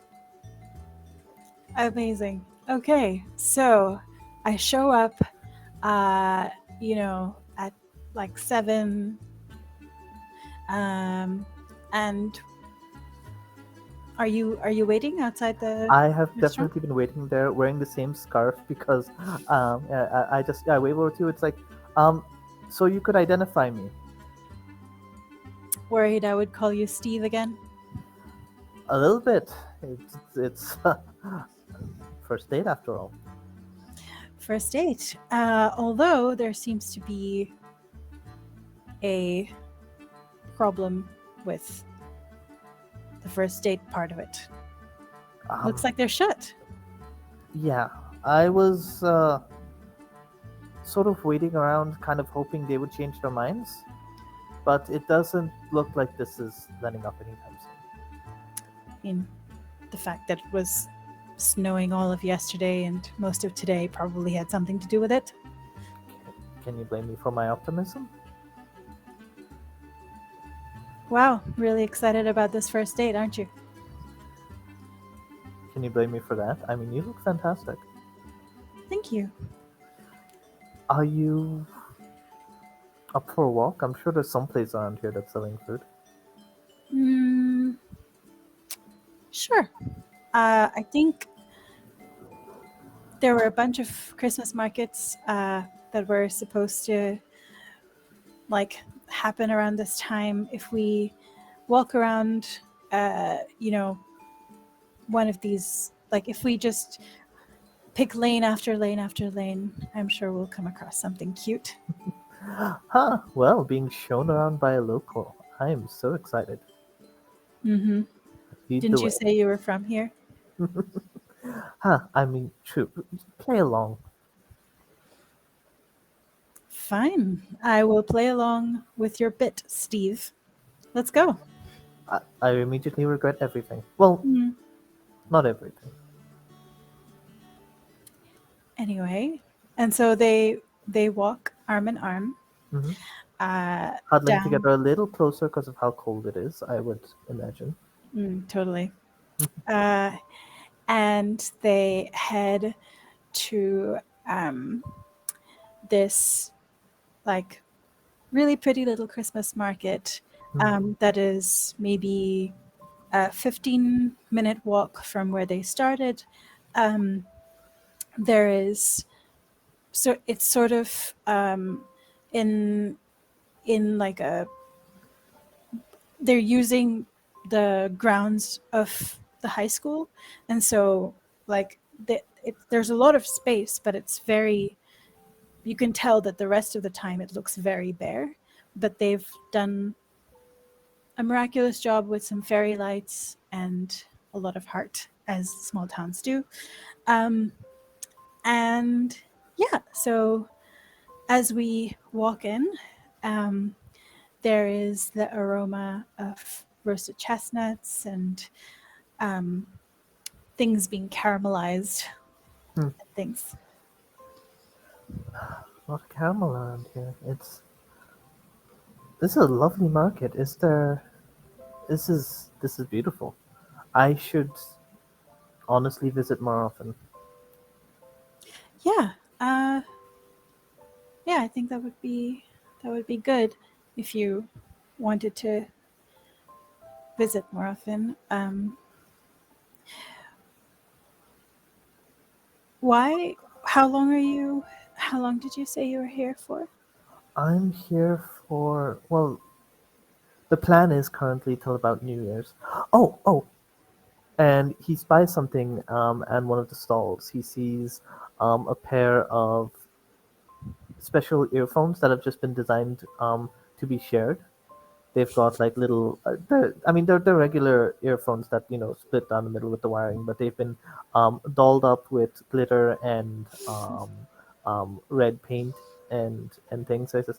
[SPEAKER 1] Amazing. Okay, so I show up, at like 7, and are you waiting outside the
[SPEAKER 2] I have
[SPEAKER 1] restaurant?
[SPEAKER 2] definitely been waiting there wearing the same scarf because I just I wave over to you. It's like um, so you could identify me
[SPEAKER 1] Worried I would call you Steve again?
[SPEAKER 2] a little bit. It's first date after all.
[SPEAKER 1] First date. Although there seems to be a problem with the first date part of it. Looks
[SPEAKER 2] Um,
[SPEAKER 1] like they're shut.
[SPEAKER 2] yeah, I was sort of waiting around, kind of hoping they would change their minds, but it doesn't look like this is letting up anytime soon.
[SPEAKER 1] I mean, the fact that it was snowing all of yesterday and most of today probably had something to do with it.
[SPEAKER 2] Can you blame me for my optimism?
[SPEAKER 1] Wow, really excited about this first date, aren't you?
[SPEAKER 2] Can you blame me for that? I mean, you look fantastic.
[SPEAKER 1] Thank you.
[SPEAKER 2] Are you up for a walk? I'm sure there's some place around here that's selling food.
[SPEAKER 1] Mm, sure. I think there were a bunch of Christmas markets that were supposed to like happen around this time. If we walk around, uh, you know, one of these, like if we just pick lane after lane after lane, I'm sure we'll come across something cute.
[SPEAKER 2] Huh, well, being shown around by a local. I am so excited.
[SPEAKER 1] Mm-hmm.
[SPEAKER 2] Lead the
[SPEAKER 1] Didn't you
[SPEAKER 2] way.
[SPEAKER 1] say you were from here?
[SPEAKER 2] Huh, I mean, true. Play along.
[SPEAKER 1] Fine. I will play along with your bit, Steve. Let's go.
[SPEAKER 2] I immediately regret everything. Well,
[SPEAKER 1] Mm.
[SPEAKER 2] not everything.
[SPEAKER 1] Anyway, and so they walk arm in arm
[SPEAKER 2] Hmm.
[SPEAKER 1] uh,
[SPEAKER 2] Huddling
[SPEAKER 1] down.
[SPEAKER 2] together a little closer because of how cold it is, I would imagine.
[SPEAKER 1] Totally. Uh, and they head to um, this like really pretty little Christmas market that is maybe a 15-minute walk from where they started. Um, there is so it's sort of in like a they're using the grounds of the high school, and so like there's a lot of space, but it's very you can tell that the rest of the time it looks very bare, but they've done a miraculous job with some fairy lights and a lot of heart, as small towns do. Um, and yeah, so as we walk in, um, there is the aroma of roasted chestnuts and um, things being caramelized
[SPEAKER 2] Hmm.
[SPEAKER 1] and things.
[SPEAKER 2] A lot of caramel around here. This is a lovely market. Is there? This is beautiful. I should honestly visit more often.
[SPEAKER 1] Yeah, uh, yeah, I think that would be good if you wanted to visit more often. Why? How long are you? How long did you say you were here for?
[SPEAKER 2] I'm here for well, the plan is currently till about New Year's. Oh, and he spies something at one of the stalls. He sees a pair of special earphones that have just been designed to be shared. They've got like little, I mean, they're regular earphones that split down the middle with the wiring, but they've been dolled up with glitter and red paint and things. So he says,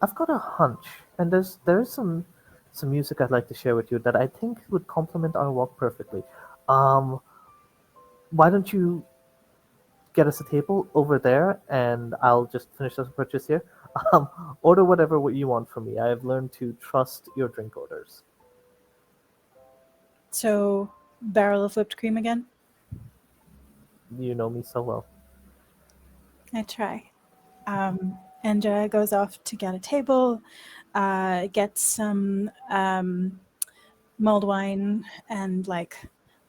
[SPEAKER 2] I've got a hunch, and there's some some music I'd like to share with you that I think would complement our walk perfectly. Um, why don't you get us a table over there, and I'll just finish this purchase here. Um, order whatever what you want from me. I have learned to trust your drink orders.
[SPEAKER 1] So, barrel of whipped cream again?
[SPEAKER 2] You know me so well.
[SPEAKER 1] I try. Andrea goes off to get a table, gets some mulled wine and like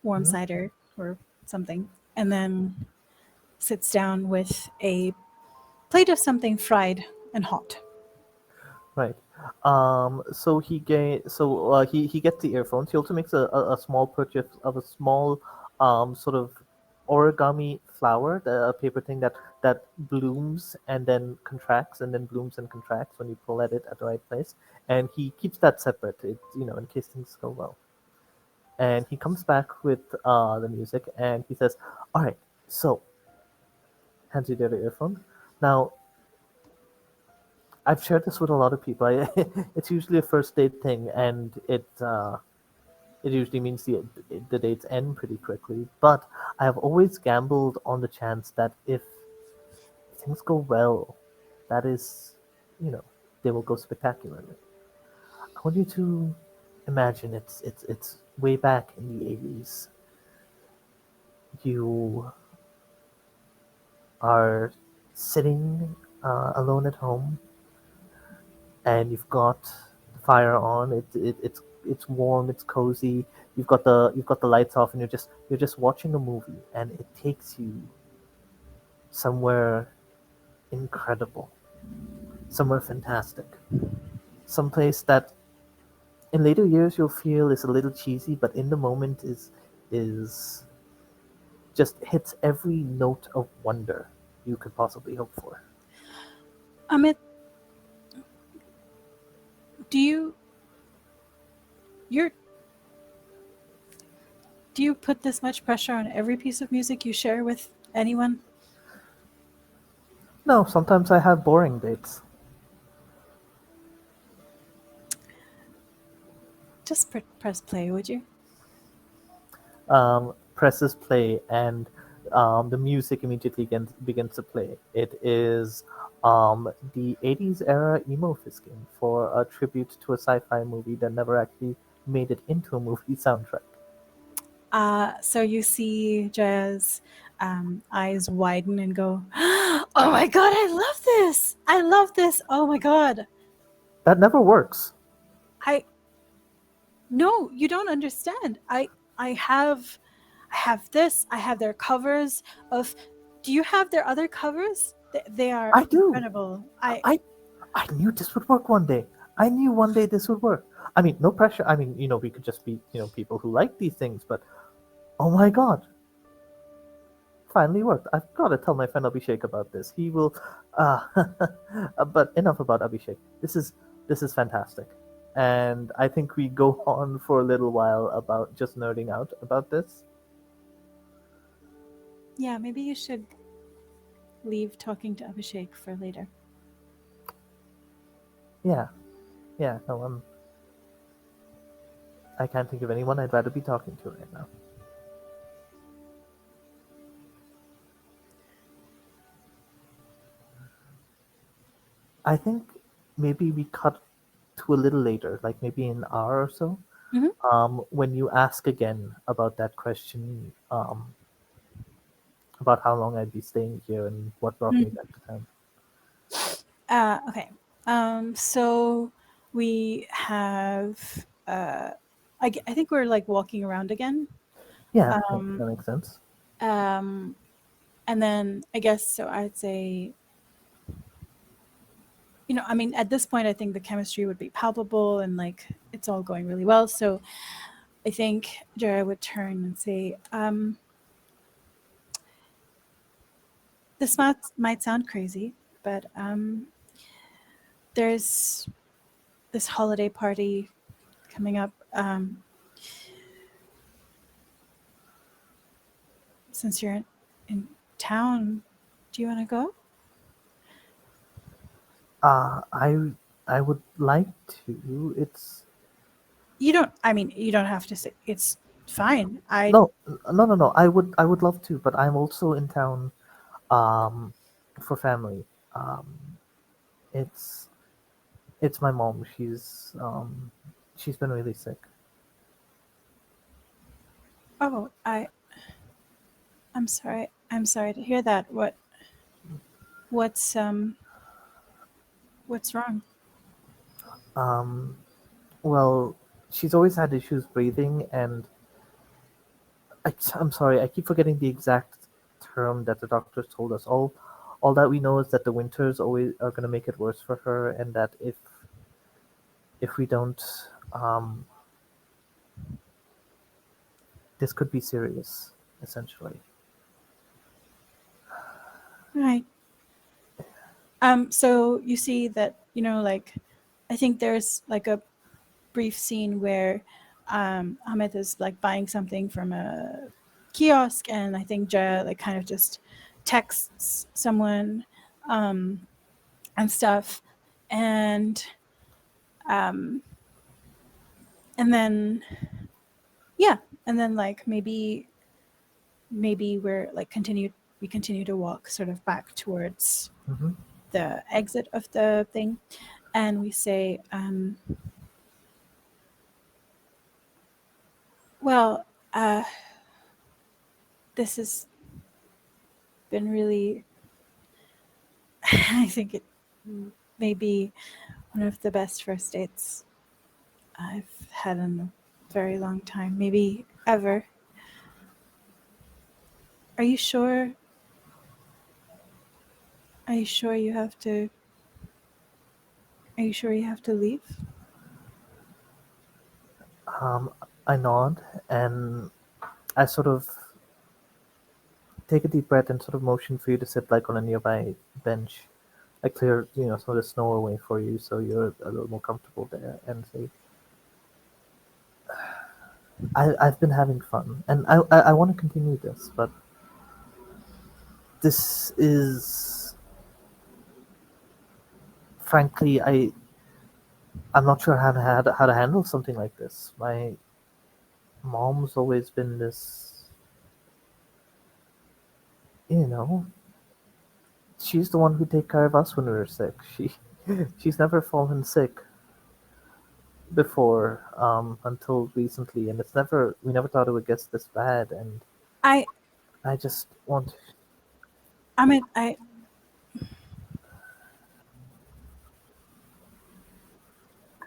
[SPEAKER 1] warm
[SPEAKER 2] Mhm.
[SPEAKER 1] cider or something, and then sits down with a plate of something fried and hot.
[SPEAKER 2] Right. So he gets the earphones. He also makes a small purchase of a small sort of origami flower, a paper thing that blooms and then contracts and then blooms and contracts when you pull at it at the right place. And he keeps that separate, in case things go well. And he comes back with the music and he says, "All right, so," hands you the other earphone. Now, I've shared this with a lot of people. It's usually a first date thing, and it usually means the dates end pretty quickly. But I have always gambled on the chance that if things go well, that is, you know, they will go spectacularly. I want you to imagine it's way back in the 80s. You are sitting alone at home, and you've got the fire on. It's warm. It's cozy. You've got the lights off, and you're just watching a movie, and it takes you somewhere incredible, somewhere fantastic, someplace that in later years you'll feel is a little cheesy, but in the moment is just hits every note of wonder you could possibly hope for.
[SPEAKER 1] Amit, do you you're do you put this much pressure on every piece of music you share with anyone?
[SPEAKER 2] No, sometimes I have boring dates.
[SPEAKER 1] Just press play, would you?
[SPEAKER 2] Presses play, and the music immediately begins to play. It is the 80s era emo fisking for a tribute to a sci-fi movie that never actually made it into a movie soundtrack.
[SPEAKER 1] So you see Jaya's eyes widen and go, "Oh my god, I love this! I love this! Oh my god!"
[SPEAKER 2] That never works.
[SPEAKER 1] I No, you don't understand. I have I have this. I have their covers of. Do you have their other covers? They are
[SPEAKER 2] I do.
[SPEAKER 1] incredible. I
[SPEAKER 2] I I knew this would work one day. I knew one day this would work. I mean, no pressure. I mean, we could just be, people who like these things, but oh my god, finally worked. I've got to tell my friend Abhishek about this. He will. Uh, but enough about Abhishek. This is fantastic, and I think we go on for a little while about just nerding out about this.
[SPEAKER 1] Yeah, maybe you should leave talking to Abhishek for later.
[SPEAKER 2] Yeah, yeah. No, I can't think of anyone I'd rather be talking to right now. I think maybe we cut to a little later, like maybe an hour or so.
[SPEAKER 1] Hmm.
[SPEAKER 2] When you ask again about that question, about how long I'd be staying here and what brought me back to town.
[SPEAKER 1] Okay. So we have. I think we're like walking around again.
[SPEAKER 2] Yeah,
[SPEAKER 1] Um,
[SPEAKER 2] that makes sense.
[SPEAKER 1] um, and then I guess so. I'd say, I mean, at this point, I think the chemistry would be palpable and like it's all going really well. So I think Jara would turn and say, "This might sound crazy, but there's this holiday party coming up. Since you're in town, do you want to go?"
[SPEAKER 2] I would like to. It's
[SPEAKER 1] You don't. I mean, you don't have to say. It's fine. I.
[SPEAKER 2] No, no. I would love to, but I'm also in town um, for family. It's it's my mom. She's been really sick.
[SPEAKER 1] Oh, I'm sorry. I'm sorry to hear that. What's what's wrong?
[SPEAKER 2] Um, well, she's always had issues breathing, and I'm sorry, I keep forgetting the exact term that the doctors told us. All that we know is that the winters always are going to make it worse for her, and that if we don't, um, this could be serious, essentially.
[SPEAKER 1] Right. So you see that, like, I think there's like a brief scene where Ahmed is like buying something from a kiosk, and I think Jaya like kind of just texts someone um, and stuff, and um, and then yeah, and then like maybe we continue to walk sort of back towards
[SPEAKER 2] Hmm.
[SPEAKER 1] the exit of the thing, and we say, well, this has been really, I think it may be one of the best first dates I've had in a very long time, maybe ever. Are you sure? Are you sure you have to? Are you sure you have to leave?
[SPEAKER 2] Um, I nod and I sort of take a deep breath and sort of motion for you to sit like on a nearby bench. I clear, some of the snow away for you so you're a little more comfortable there and say, I've been having fun and I want to continue this, but this is, frankly, I'm not sure how to handle something like this. My mom's always been this, you know, she's the one who take care of us when we were sick. She's never fallen sick before until recently, and we never thought it would get this bad. And
[SPEAKER 1] I,
[SPEAKER 2] I just want,
[SPEAKER 1] I mean,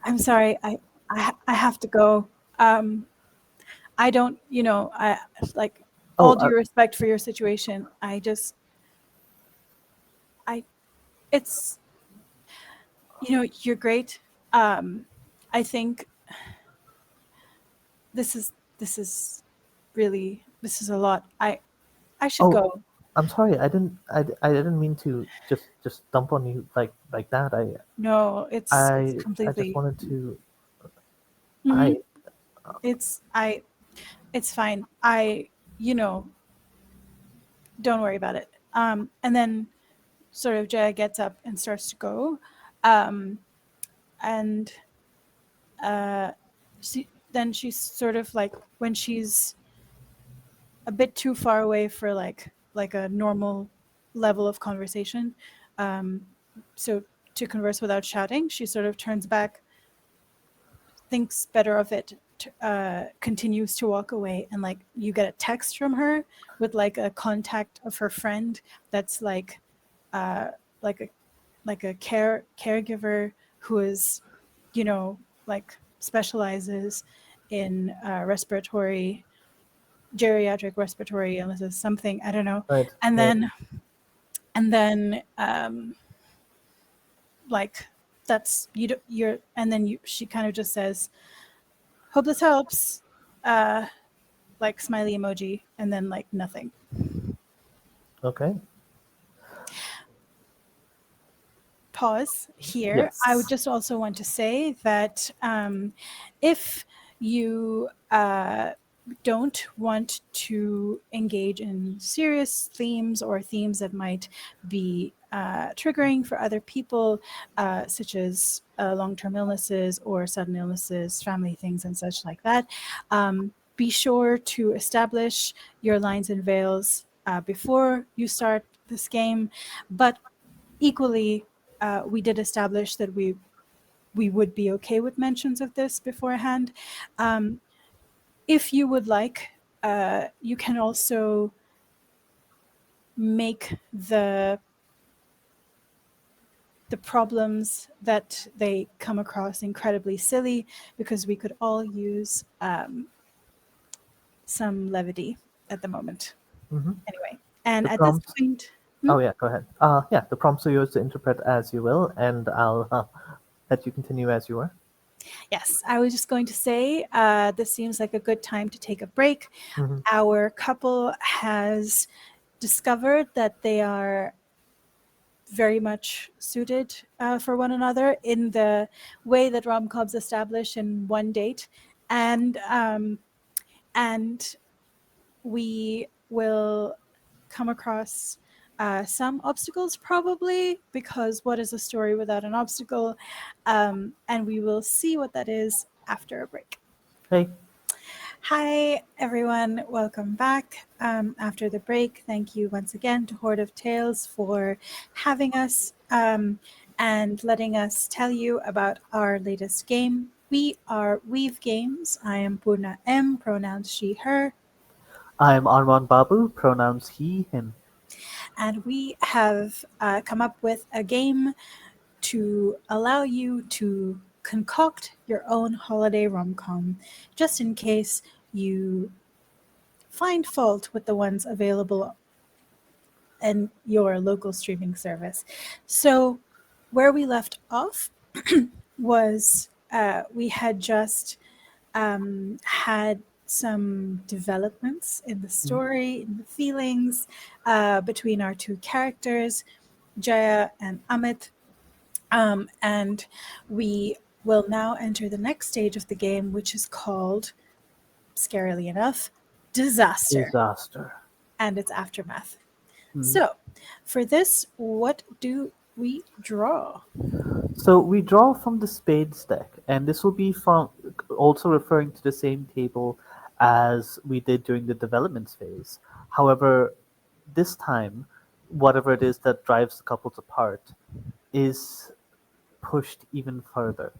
[SPEAKER 1] I'm sorry. I have to go. Um, I don't, like
[SPEAKER 2] oh,
[SPEAKER 1] all due respect for your situation. I, it's, you're great. Um, I think this is really, this is a lot. I should
[SPEAKER 2] oh,
[SPEAKER 1] go.
[SPEAKER 2] I'm sorry. I didn't mean to just dump on you like that.
[SPEAKER 1] No, it's
[SPEAKER 2] I just
[SPEAKER 1] completely.
[SPEAKER 2] wanted to.
[SPEAKER 1] Hmm.
[SPEAKER 2] I
[SPEAKER 1] It's I. It's fine. You know, don't worry about it. And then sort of Jaya gets up and starts to go, um, and uh, then she's sort of like when she's a bit too far away for like a normal level of conversation. Um, so to converse without shouting, she sort of turns back, thinks better of it, continues to walk away, and like you get a text from her with like a contact of her friend that's uh, like a caregiver who is, you know, like specializes in respiratory geriatric respiratory illnesses, something I don't know,
[SPEAKER 2] right,
[SPEAKER 1] and
[SPEAKER 2] right.
[SPEAKER 1] then like that's you're and then she kind of just says, "Hope this helps," uh, like smiley emoji, and then like nothing.
[SPEAKER 2] Okay.
[SPEAKER 1] Pause here. I would
[SPEAKER 2] Yes.
[SPEAKER 1] just also want to say that if you don't want to engage in serious themes or themes that might be triggering for other people, such as long term illnesses or sudden illnesses, family things, and such like that, be sure to establish your lines and veils before you start this game. But equally, we did establish that we would be okay with mentions of this beforehand. Um, if you would like, you can also make the problems that they come across incredibly silly, because we could all use some levity at the moment.
[SPEAKER 2] Hmm.
[SPEAKER 1] Anyway, and
[SPEAKER 2] The
[SPEAKER 1] at this
[SPEAKER 2] prompts.
[SPEAKER 1] point, hmm?
[SPEAKER 2] Oh yeah, go ahead. Yeah, the prompts are yours to interpret as you will, and I'll let you continue as you were.
[SPEAKER 1] Yes, I was just going to say this seems like a good time to take a break.
[SPEAKER 2] Hmm.
[SPEAKER 1] Our couple has discovered that they are very much suited for one another in the way that rom-coms establish in one date, and we will come across some obstacles probably, because what is a story without an obstacle? And we will see what that is after a break.
[SPEAKER 2] Hey,
[SPEAKER 1] Hi, everyone. Welcome back after the break. Thank you once again to Horde of Tales for having us and letting us tell you about our latest game. We are Weave Games. I am Poorna M, pronouns she, her,
[SPEAKER 2] I'm Armaan Babu, pronouns he, him.
[SPEAKER 1] and we have come up with a game to allow you to concoct your own holiday rom com, just in case you find fault with the ones available in your local streaming service. So, where we left off was we had just had some developments in the
[SPEAKER 2] Mhm.
[SPEAKER 1] story, in the feelings between our two characters, Jaya and Amit. And we will now enter the next stage of the game, which is called, scarily enough, Disaster
[SPEAKER 2] Disaster.
[SPEAKER 1] and its aftermath.
[SPEAKER 2] Mhm.
[SPEAKER 1] So, for this, what do we draw?
[SPEAKER 2] So we draw from the spades deck, and this will be from also referring to the same table as we did during the development phase. However, this time, whatever it is that drives the couples apart is pushed even further.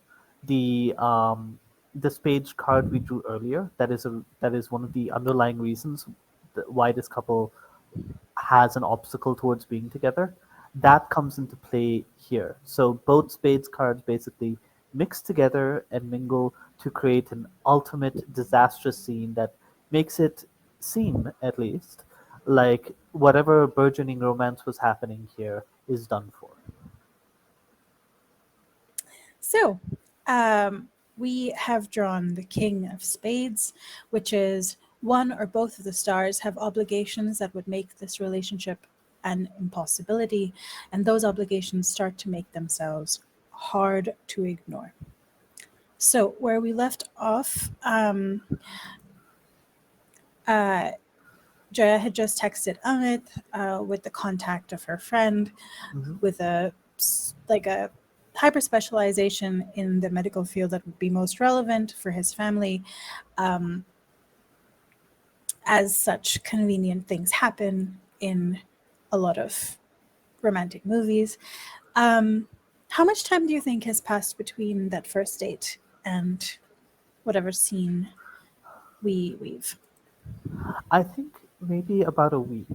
[SPEAKER 2] The um, the spades card we drew earlier, that is one of the underlying reasons why this couple has an obstacle towards being together, that comes into play here. So both spades cards basically mix together and mingle to create an ultimate disastrous scene that makes it seem, at least, like whatever burgeoning romance was happening here is done for.
[SPEAKER 1] So, um, we have drawn the King of Spades, which is one or both of the stars have obligations that would make this relationship an impossibility, and those obligations start to make themselves hard to ignore. So, where we left off, uh, Jaya had just texted Amit with the contact of her friend
[SPEAKER 2] Hmm.
[SPEAKER 1] with a hyper specialization in the medical field that would be most relevant for his family. Um, as such, convenient things happen in a lot of romantic movies. Um, how much time do you think has passed between that first date and whatever scene we weave?
[SPEAKER 2] I think maybe about a week,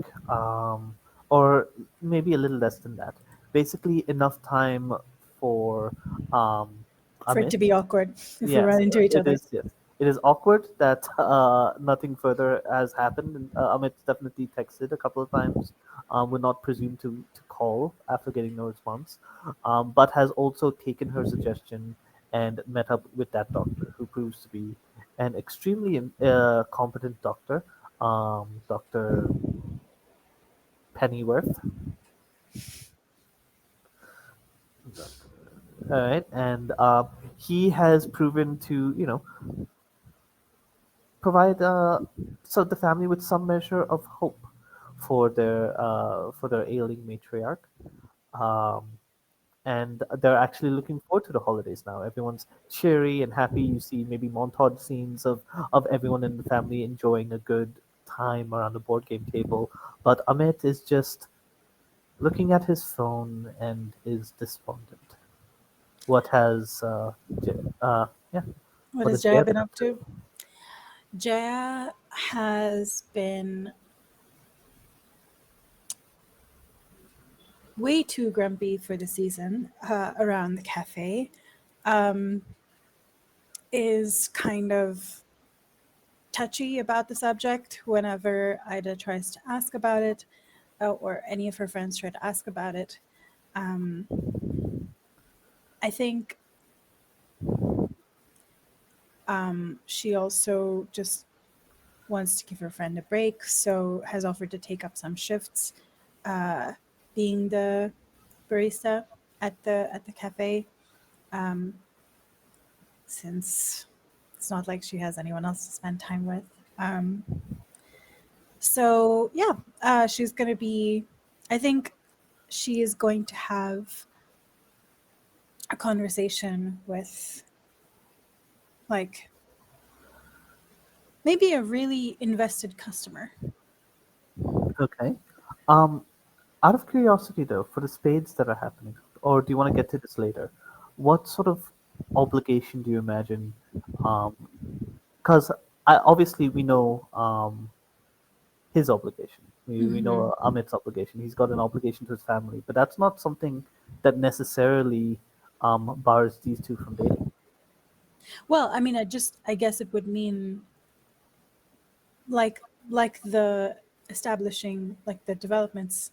[SPEAKER 2] or maybe a little less than that. Basically, enough time for um,
[SPEAKER 1] For it
[SPEAKER 2] Amit.
[SPEAKER 1] to be awkward if we run
[SPEAKER 2] Yes,
[SPEAKER 1] into each
[SPEAKER 2] it
[SPEAKER 1] other.
[SPEAKER 2] is. Yes, it is awkward that nothing further has happened. And, Amit definitely texted a couple of times. Would not presume to call after getting no response, but has also taken her suggestion and met up with that doctor, who proves to be an extremely competent doctor, Doctor Pennyworth. All right, and he has proven to provide so the family with some measure of hope for their ailing matriarch. Um, and they're actually looking forward to the holidays now. Everyone's cheery and happy. You see maybe montage scenes of everyone in the family enjoying a good time around the board game table. But Amit is just looking at his phone and is despondent. What has yeah?
[SPEAKER 1] What
[SPEAKER 2] What
[SPEAKER 1] has
[SPEAKER 2] has
[SPEAKER 1] Jaya
[SPEAKER 2] Jaya
[SPEAKER 1] been
[SPEAKER 2] been
[SPEAKER 1] up
[SPEAKER 2] up to?
[SPEAKER 1] to? Jaya has been way too grumpy for the season around the cafe. Um, is kind of touchy about the subject whenever Ida tries to ask about it, or any of her friends try to ask about it. Um, I think she also just wants to give her friend a break, so has offered to take up some shifts, uh, being the barista at the cafe, um, since it's not like she has anyone else to spend time with. Um, so yeah, she's gonna be. I think she is going to have a conversation with, like, maybe a really invested customer.
[SPEAKER 2] Okay. Um, Out of curiosity, though, for the spades that are happening, or do you want to get to this later? What sort of obligation do you imagine? Because obviously we know his obligation. We
[SPEAKER 1] Hmm.
[SPEAKER 2] know Amit's obligation. He's got an obligation to his family, but that's not something that necessarily bars these two from dating.
[SPEAKER 1] Well, I mean, I guess it would mean, like the establishing, like the developments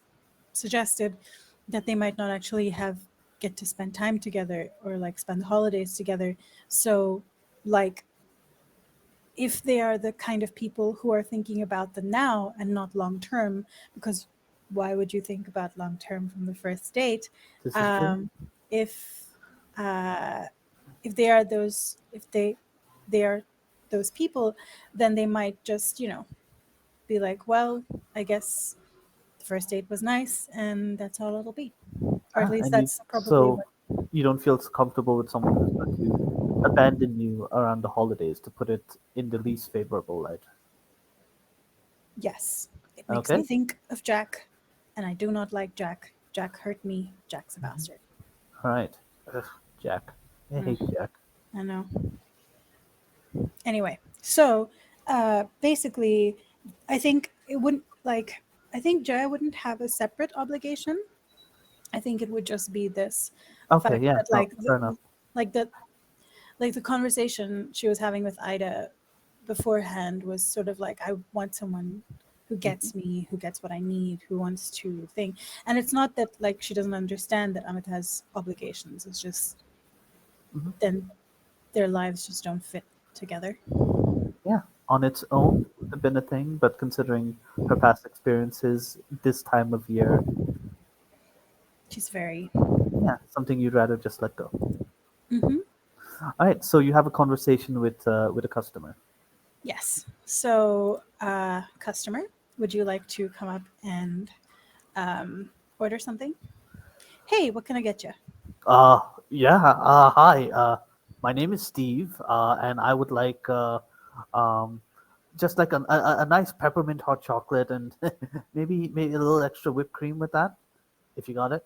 [SPEAKER 1] suggested, that they might not actually have get to spend time together, or like spend the holidays together. So, like, if they are the kind of people who are thinking about the now and not long term, because why would you think about long term from the first date?
[SPEAKER 2] This is true.
[SPEAKER 1] um, if uh, if they are those if they are those people, then they might just, be like, well, I guess the first date was nice and that's all it'll be, or at
[SPEAKER 2] Ah,
[SPEAKER 1] least
[SPEAKER 2] and you
[SPEAKER 1] that's probably
[SPEAKER 2] so
[SPEAKER 1] what.
[SPEAKER 2] you don't feel comfortable with someone who's going to abandon you around the holidays, to put it in the least favorable light.
[SPEAKER 1] Yes, it makes me
[SPEAKER 2] Okay.
[SPEAKER 1] think of Jack, and I do not like Jack. Jack hurt me. Jack's a
[SPEAKER 2] Mhm.
[SPEAKER 1] bastard.
[SPEAKER 2] All right. Ugh, Jack. I hate
[SPEAKER 1] Mm,
[SPEAKER 2] Jack.
[SPEAKER 1] I know. Anyway, so basically, I think it wouldn't like. I think Jaya wouldn't have a separate obligation. I think it would just be this
[SPEAKER 2] Okay,
[SPEAKER 1] fact
[SPEAKER 2] yeah,
[SPEAKER 1] that,
[SPEAKER 2] no, fair enough.
[SPEAKER 1] like the like the conversation she was having with Ida beforehand was sort of like, I want someone who
[SPEAKER 2] Hmm.
[SPEAKER 1] gets me, who gets what I need, who wants to think. And it's not that, like, she doesn't understand that Amit has obligations. It's just
[SPEAKER 2] Hmm.
[SPEAKER 1] then their lives just don't fit together.
[SPEAKER 2] Yeah, on its own would have been a thing, but considering her past experiences this time of year,
[SPEAKER 1] She's very.
[SPEAKER 2] yeah, something you'd rather just let go.
[SPEAKER 1] Mm-hmm.
[SPEAKER 2] All right, so you have a conversation with a customer.
[SPEAKER 1] Yes. So, customer, would you like to come up and order something? Hey, what can I get you?
[SPEAKER 2] Yeah, hi. My name is Steve, and I would like um, just like a nice peppermint hot chocolate and maybe a little extra whipped cream with that, if you got it.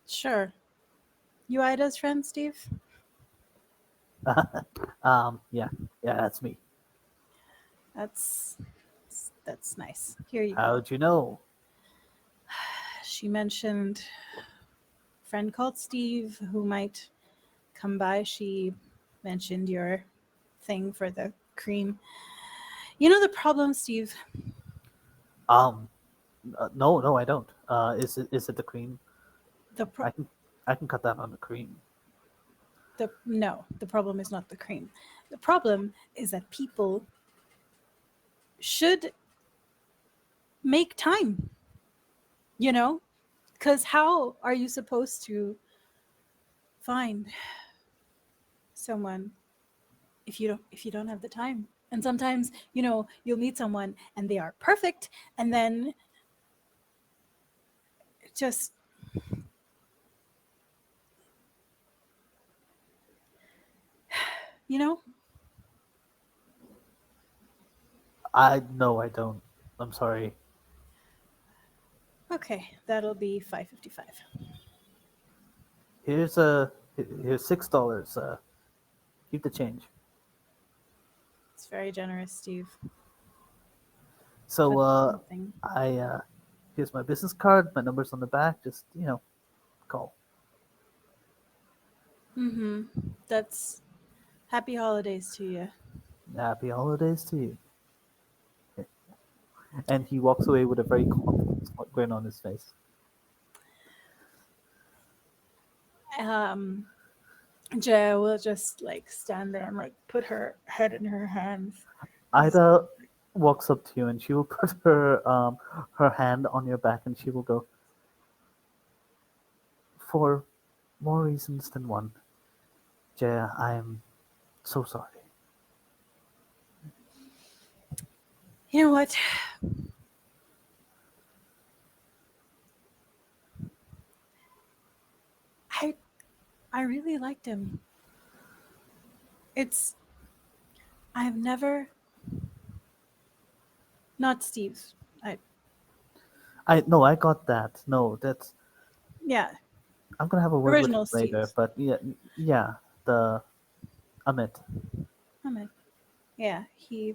[SPEAKER 1] Sure. You Ida's friend, Steve?
[SPEAKER 2] Yeah, yeah, that's me.
[SPEAKER 1] That's that's nice. Here you go.
[SPEAKER 2] How'd you know?
[SPEAKER 1] She mentioned a friend called Steve who might come by. She mentioned your thing for the cream. You know the problem, Steve?
[SPEAKER 2] Um, no, no, I don't. Is it the cream?
[SPEAKER 1] The pro-
[SPEAKER 2] I can I can cut that on the cream.
[SPEAKER 1] the no, the problem is not the cream. The problem is that people should make time, you know? Cuz how are you supposed to find someone if you don't have the time. And sometimes, you'll meet someone and they are perfect, and then just, you know,
[SPEAKER 2] I no, I don't. I'm sorry.
[SPEAKER 1] okay, that'll be 5.55.
[SPEAKER 2] Here's $6. Keep the change.
[SPEAKER 1] It's very generous, Steve,
[SPEAKER 2] So
[SPEAKER 1] but nothing.
[SPEAKER 2] I here's my business card. My number's on the back. Just call.
[SPEAKER 1] Mm-hmm. That's happy holidays to you.
[SPEAKER 2] Happy holidays to you. And he walks away with a very confident grin on his face.
[SPEAKER 1] Um, Jaya will just like stand there and like put her head in her hands. Just
[SPEAKER 2] Ida walks up to you and she will put her hand on your back and she will go, for more reasons than one. Jaya, I am so sorry.
[SPEAKER 1] you know what? I I really liked him. It's I've never not Steve. I
[SPEAKER 2] I no, I got that. No, that's
[SPEAKER 1] Yeah,
[SPEAKER 2] I'm gonna have a word with him
[SPEAKER 1] original
[SPEAKER 2] later.
[SPEAKER 1] Steve.
[SPEAKER 2] But yeah, yeah, the Amit.
[SPEAKER 1] Ahmed. Yeah, he's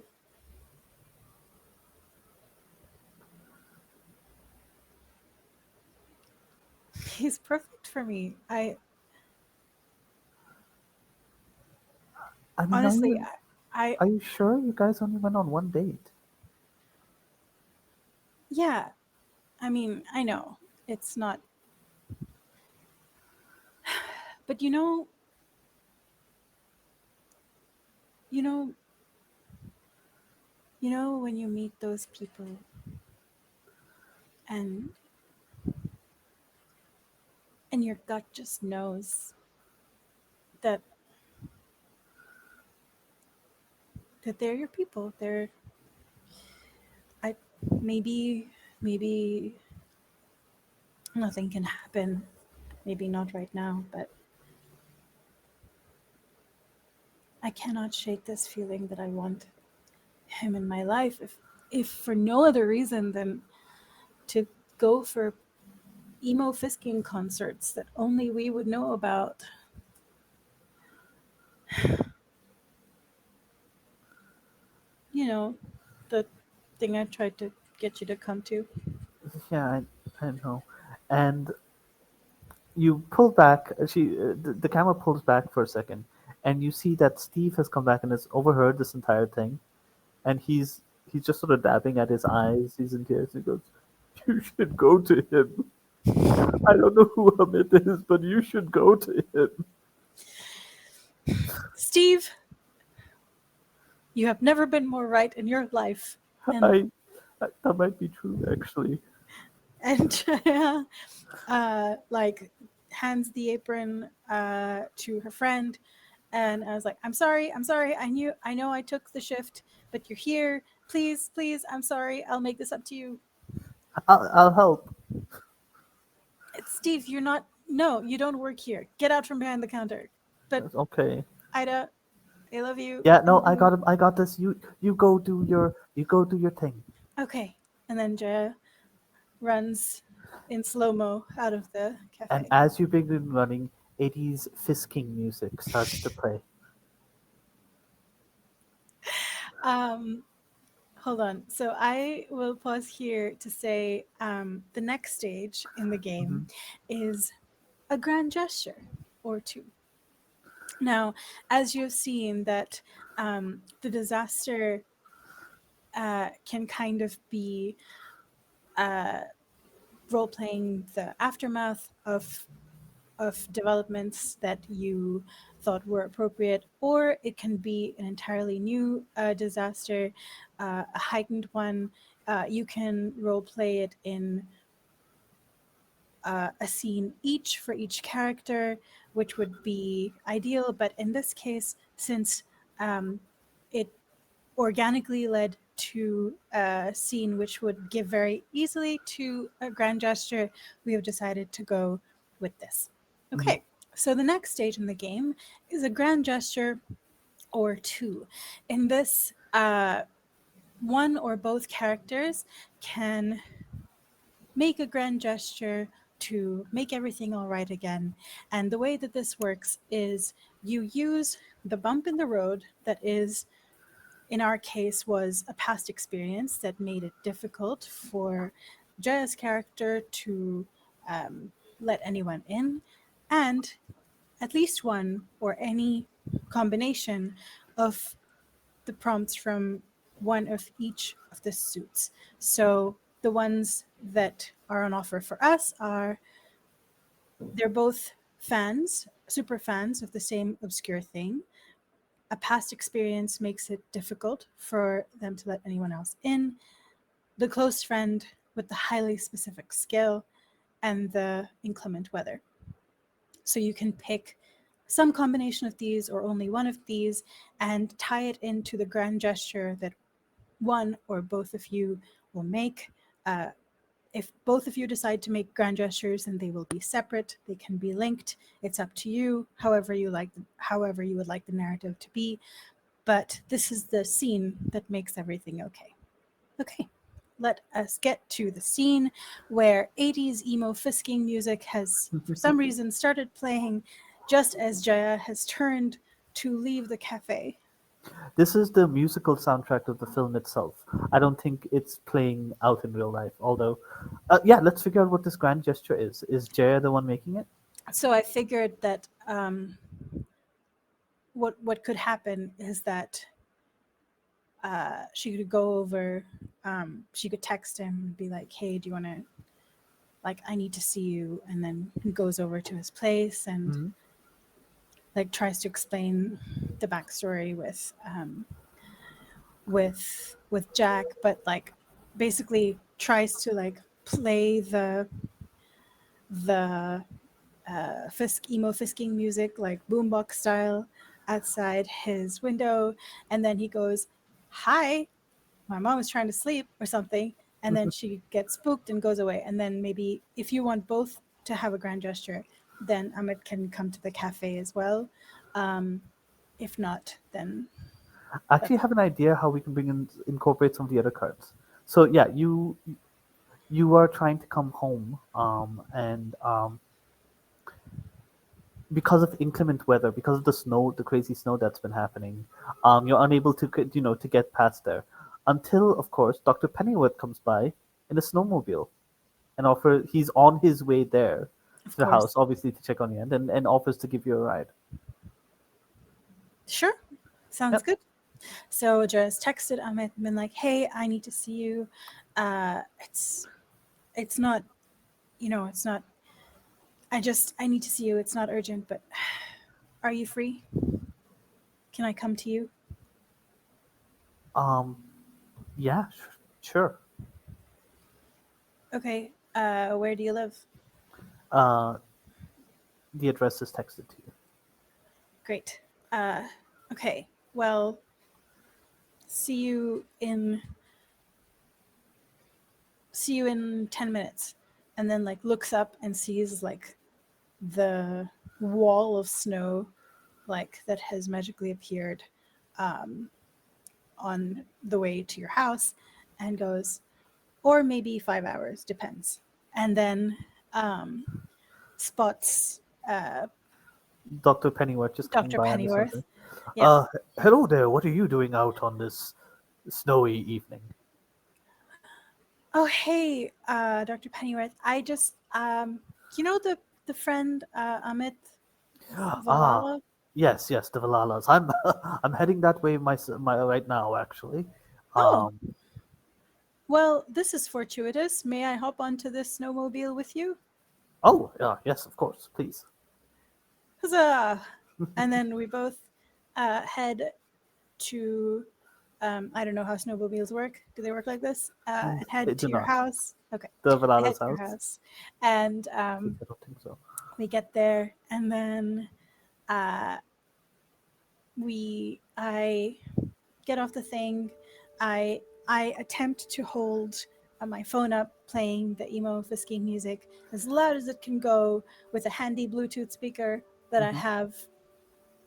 [SPEAKER 1] perfect for me. I
[SPEAKER 2] I mean,
[SPEAKER 1] honestly, I
[SPEAKER 2] are you sure you guys only went on one date?
[SPEAKER 1] yeah. I mean, I know it's not, but you know, when you meet those people and your gut just knows that they're your people. I maybe nothing can happen. Maybe not right now, but I cannot shake this feeling that I want him in my life, if for no other reason than to go for emo fisking concerts that only we would know about. You know, the thing I tried to get you to come to.
[SPEAKER 2] Yeah, I know. And you pull back. The camera pulls back for a second, and you see that Steve has come back and has overheard this entire thing, and he's just sort of dabbing at his eyes. He's in tears. He goes, "You should go to him. I don't know who Amit is, but you should go to him."
[SPEAKER 1] Steve, you have never been more right in your life. And
[SPEAKER 2] I, that might be true actually.
[SPEAKER 1] and like hands the apron to her friend, and I was like, I'm sorry, I know I took the shift, but you're here. Please, I'm sorry. I'll make this up to you.
[SPEAKER 2] I'll help.
[SPEAKER 1] It's Steve, you're not. No, you don't work here. Get out from behind the counter. But
[SPEAKER 2] Okay.
[SPEAKER 1] Ida, I love you.
[SPEAKER 2] Yeah, no,
[SPEAKER 1] And
[SPEAKER 2] I got
[SPEAKER 1] you.
[SPEAKER 2] him. I got this. You go do your thing.
[SPEAKER 1] Okay. And then Jaya runs in slow mo out of the
[SPEAKER 2] And
[SPEAKER 1] cafe.
[SPEAKER 2] as you begin running, 80s fisking music starts to play.
[SPEAKER 1] Um, Hold on. So I will pause here to say the next stage in the game
[SPEAKER 2] Hmm.
[SPEAKER 1] is a grand gesture or two. Now, as you've seen, that the disaster can kind of be uh, role playing the aftermath of developments that you thought were appropriate, or it can be an entirely new disaster, a heightened one. You can role play it in a scene each for each character, which would be ideal. But in this case, since it organically led to a scene which would give very easily to a grand gesture, we have decided to go with this.
[SPEAKER 2] Mhm.
[SPEAKER 1] Okay, so the next stage in the game is a grand gesture or two. In this, one or both characters can make a grand gesture to make everything all right again. And the way that this works is you use the bump in the road that is, in our case, was a past experience that made it difficult for Jaya's character to let anyone in, and at least one or any combination of the prompts from one of each of the suits. So the ones that are on offer for us are, they're both fans, super fans of the same obscure thing. A past experience makes it difficult for them to let anyone else in. The close friend with the highly specific skill, and the inclement weather. So you can pick some combination of these or only one of these and tie it into the grand gesture that one or both of you will make. If both of you decide to make grand gestures, then they will be separate. They can be linked. It's up to you, however you would like the narrative to be. But this is the scene that makes everything okay. Okay, let us get to the scene where 80s emo fisking music has, for some reason, started playing just as Jaya has turned to leave the cafe.
[SPEAKER 2] This is the musical soundtrack of the film itself. I don't think it's playing out in real life. Although, yeah, let's figure out what this grand gesture is. Is Jaya the one making it?
[SPEAKER 1] So I figured that what could happen is that she could go over, she could text him and be like, "Hey, do you want to, like, I need to see you," and then he goes over to his place and
[SPEAKER 2] Hmm.
[SPEAKER 1] like tries to explain the backstory with Jack, but like basically tries to like play the emo fisking music like boombox style outside his window, and then he goes, "Hi, my mom is trying to sleep," or something, and then she gets spooked and goes away. And then maybe if you want both to have a grand gesture, then Amit can come to the cafe as well. Um, if not, then
[SPEAKER 2] I actually
[SPEAKER 1] that's
[SPEAKER 2] have an idea how we can incorporate some of the other cards. So yeah, you are trying to come home, and because of inclement weather, because of the snow, the crazy snow that's been happening, you're unable to to get past there until, of course, Dr. Pennyworth comes by in a snowmobile and offer. He's on his way there
[SPEAKER 1] of
[SPEAKER 2] to the
[SPEAKER 1] course.
[SPEAKER 2] house, obviously to check on you, and offers to give you a ride.
[SPEAKER 1] Sure, sounds
[SPEAKER 2] Yep.
[SPEAKER 1] good. So just texted Amit and been like, "Hey, I need to see you. It's not, it's not. I need to see you. It's not urgent, but are you free? Can I come to you?"
[SPEAKER 2] Um. Yeah. Sure.
[SPEAKER 1] Okay. Where do you live?
[SPEAKER 2] Uh. The address is texted to you.
[SPEAKER 1] Great. Uh, okay. Well, see you in see you in 10 minutes, and then like looks up and sees like the wall of snow, like that has magically appeared um, on the way to your house, and goes, or maybe 5 hours, depends. And then um, spots
[SPEAKER 2] Dr. Pennyworth just coming
[SPEAKER 1] Dr.
[SPEAKER 2] by on his own.
[SPEAKER 1] Pennyworth. Yep.
[SPEAKER 2] Uh. Hello there. What are you doing out on this snowy evening?
[SPEAKER 1] Oh, hey, Dr. Pennyworth. I just, the friend Amit
[SPEAKER 2] Ah,
[SPEAKER 1] Valala.
[SPEAKER 2] yes, yes, the Valalas. I'm I'm heading that way my right now actually.
[SPEAKER 1] Oh,
[SPEAKER 2] Um,
[SPEAKER 1] well, this is fortuitous. May I hop onto this snowmobile with you?
[SPEAKER 2] oh, yeah, yes, of course, please.
[SPEAKER 1] Huzzah! And then we both head to, I don't know how snowmobiles work. Do they work like this? And
[SPEAKER 2] They
[SPEAKER 1] head
[SPEAKER 2] do
[SPEAKER 1] to your
[SPEAKER 2] not.
[SPEAKER 1] house. Okay.
[SPEAKER 2] The
[SPEAKER 1] We head
[SPEAKER 2] Valalas
[SPEAKER 1] to your
[SPEAKER 2] house?
[SPEAKER 1] house. And
[SPEAKER 2] I don't think so.
[SPEAKER 1] we get there, and then uh, I get off the thing. I attempt to hold my phone up, playing the emo frisky music as loud as it can go with a handy Bluetooth speaker that I
[SPEAKER 2] Hmm.
[SPEAKER 1] have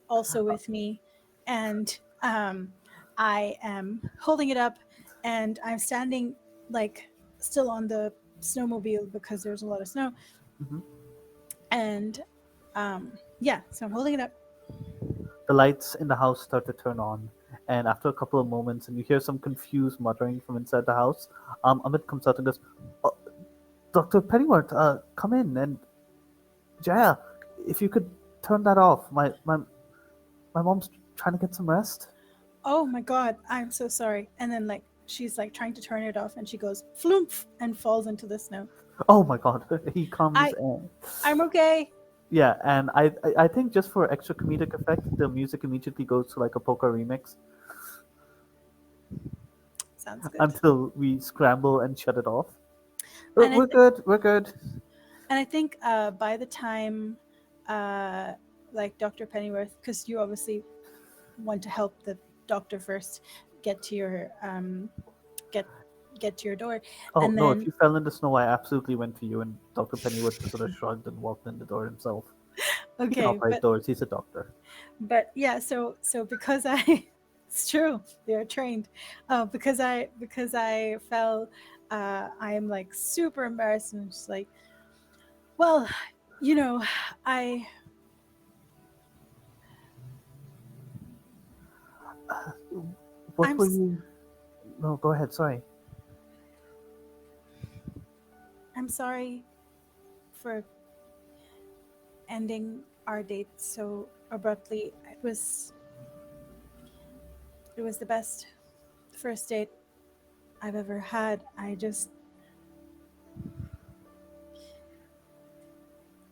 [SPEAKER 1] also with me, and I am holding it up, and I'm standing like still on the snowmobile because there's a lot of snow,
[SPEAKER 2] Hmm.
[SPEAKER 1] and yeah, so I'm holding it up.
[SPEAKER 2] The lights in the house start to turn on, and after a couple of moments, and you hear some confused muttering from inside the house. Amit comes out and goes, oh, "Doctor Pennyworth, come in, and Jaya, if you could turn that off. My mom's trying to get some rest."
[SPEAKER 1] Oh my god, I'm so sorry. And then like she's like trying to turn it off, and she goes floomp and falls into the snow.
[SPEAKER 2] Oh my god, he comes
[SPEAKER 1] I
[SPEAKER 2] in.
[SPEAKER 1] I'm okay.
[SPEAKER 2] Yeah, and I think just for extra comedic effect, the music immediately goes to like a poker remix
[SPEAKER 1] Sounds good.
[SPEAKER 2] until we scramble and shut it off.
[SPEAKER 1] And
[SPEAKER 2] We're good. We're good.
[SPEAKER 1] I think by the time uh like Dr. Pennyworth, because you obviously want to help the doctor first get to your get get to your door,
[SPEAKER 2] Oh
[SPEAKER 1] and
[SPEAKER 2] no! If
[SPEAKER 1] then
[SPEAKER 2] you fell in the snow, I absolutely went for you. And Doctor Pennywood just sort of shrugged and walked in the door himself. He can
[SPEAKER 1] okay,
[SPEAKER 2] operate doors. He's a doctor.
[SPEAKER 1] but yeah, so because I it's true, they're trained. Because I fell, I am like super embarrassed, and just like, well, you know, I
[SPEAKER 2] What
[SPEAKER 1] I'm
[SPEAKER 2] were you? No, go ahead. Sorry.
[SPEAKER 1] I'm sorry for ending our date so abruptly. It was the best first date I've ever had. I just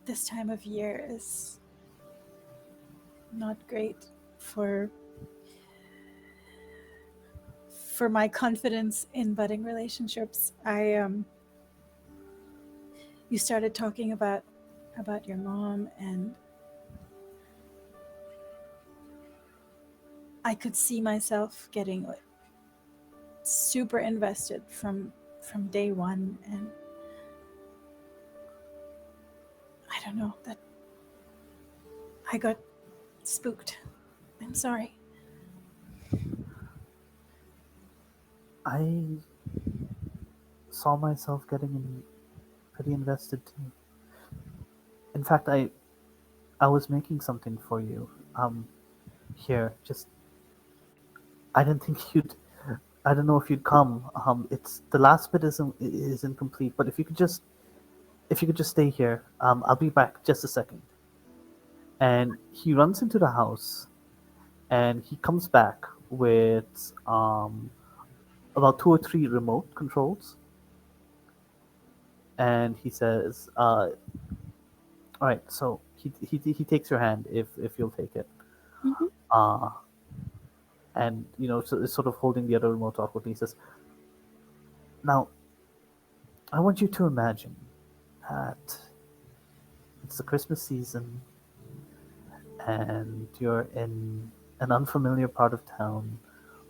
[SPEAKER 1] this time of year is not great for my confidence in budding relationships. I You started talking about your mom, and I could see myself getting like super invested from day one, and I don't know that I got spooked. I'm sorry.
[SPEAKER 2] I saw myself getting pretty invested too. In fact, I was making something for you. Here, just I didn't think you'd. I don't know if you'd come. It's the last bit is incomplete, but if you could just stay here, I'll be back just a second. And he runs into the house, and he comes back with about two or three remote controls, and he says, "All right." So he takes your hand if you'll take it,
[SPEAKER 1] Mm-hmm.
[SPEAKER 2] uh, and so is sort of holding the other remote awkwardly. He says, "Now, I want you to imagine that it's the Christmas season, and you're in an unfamiliar part of town,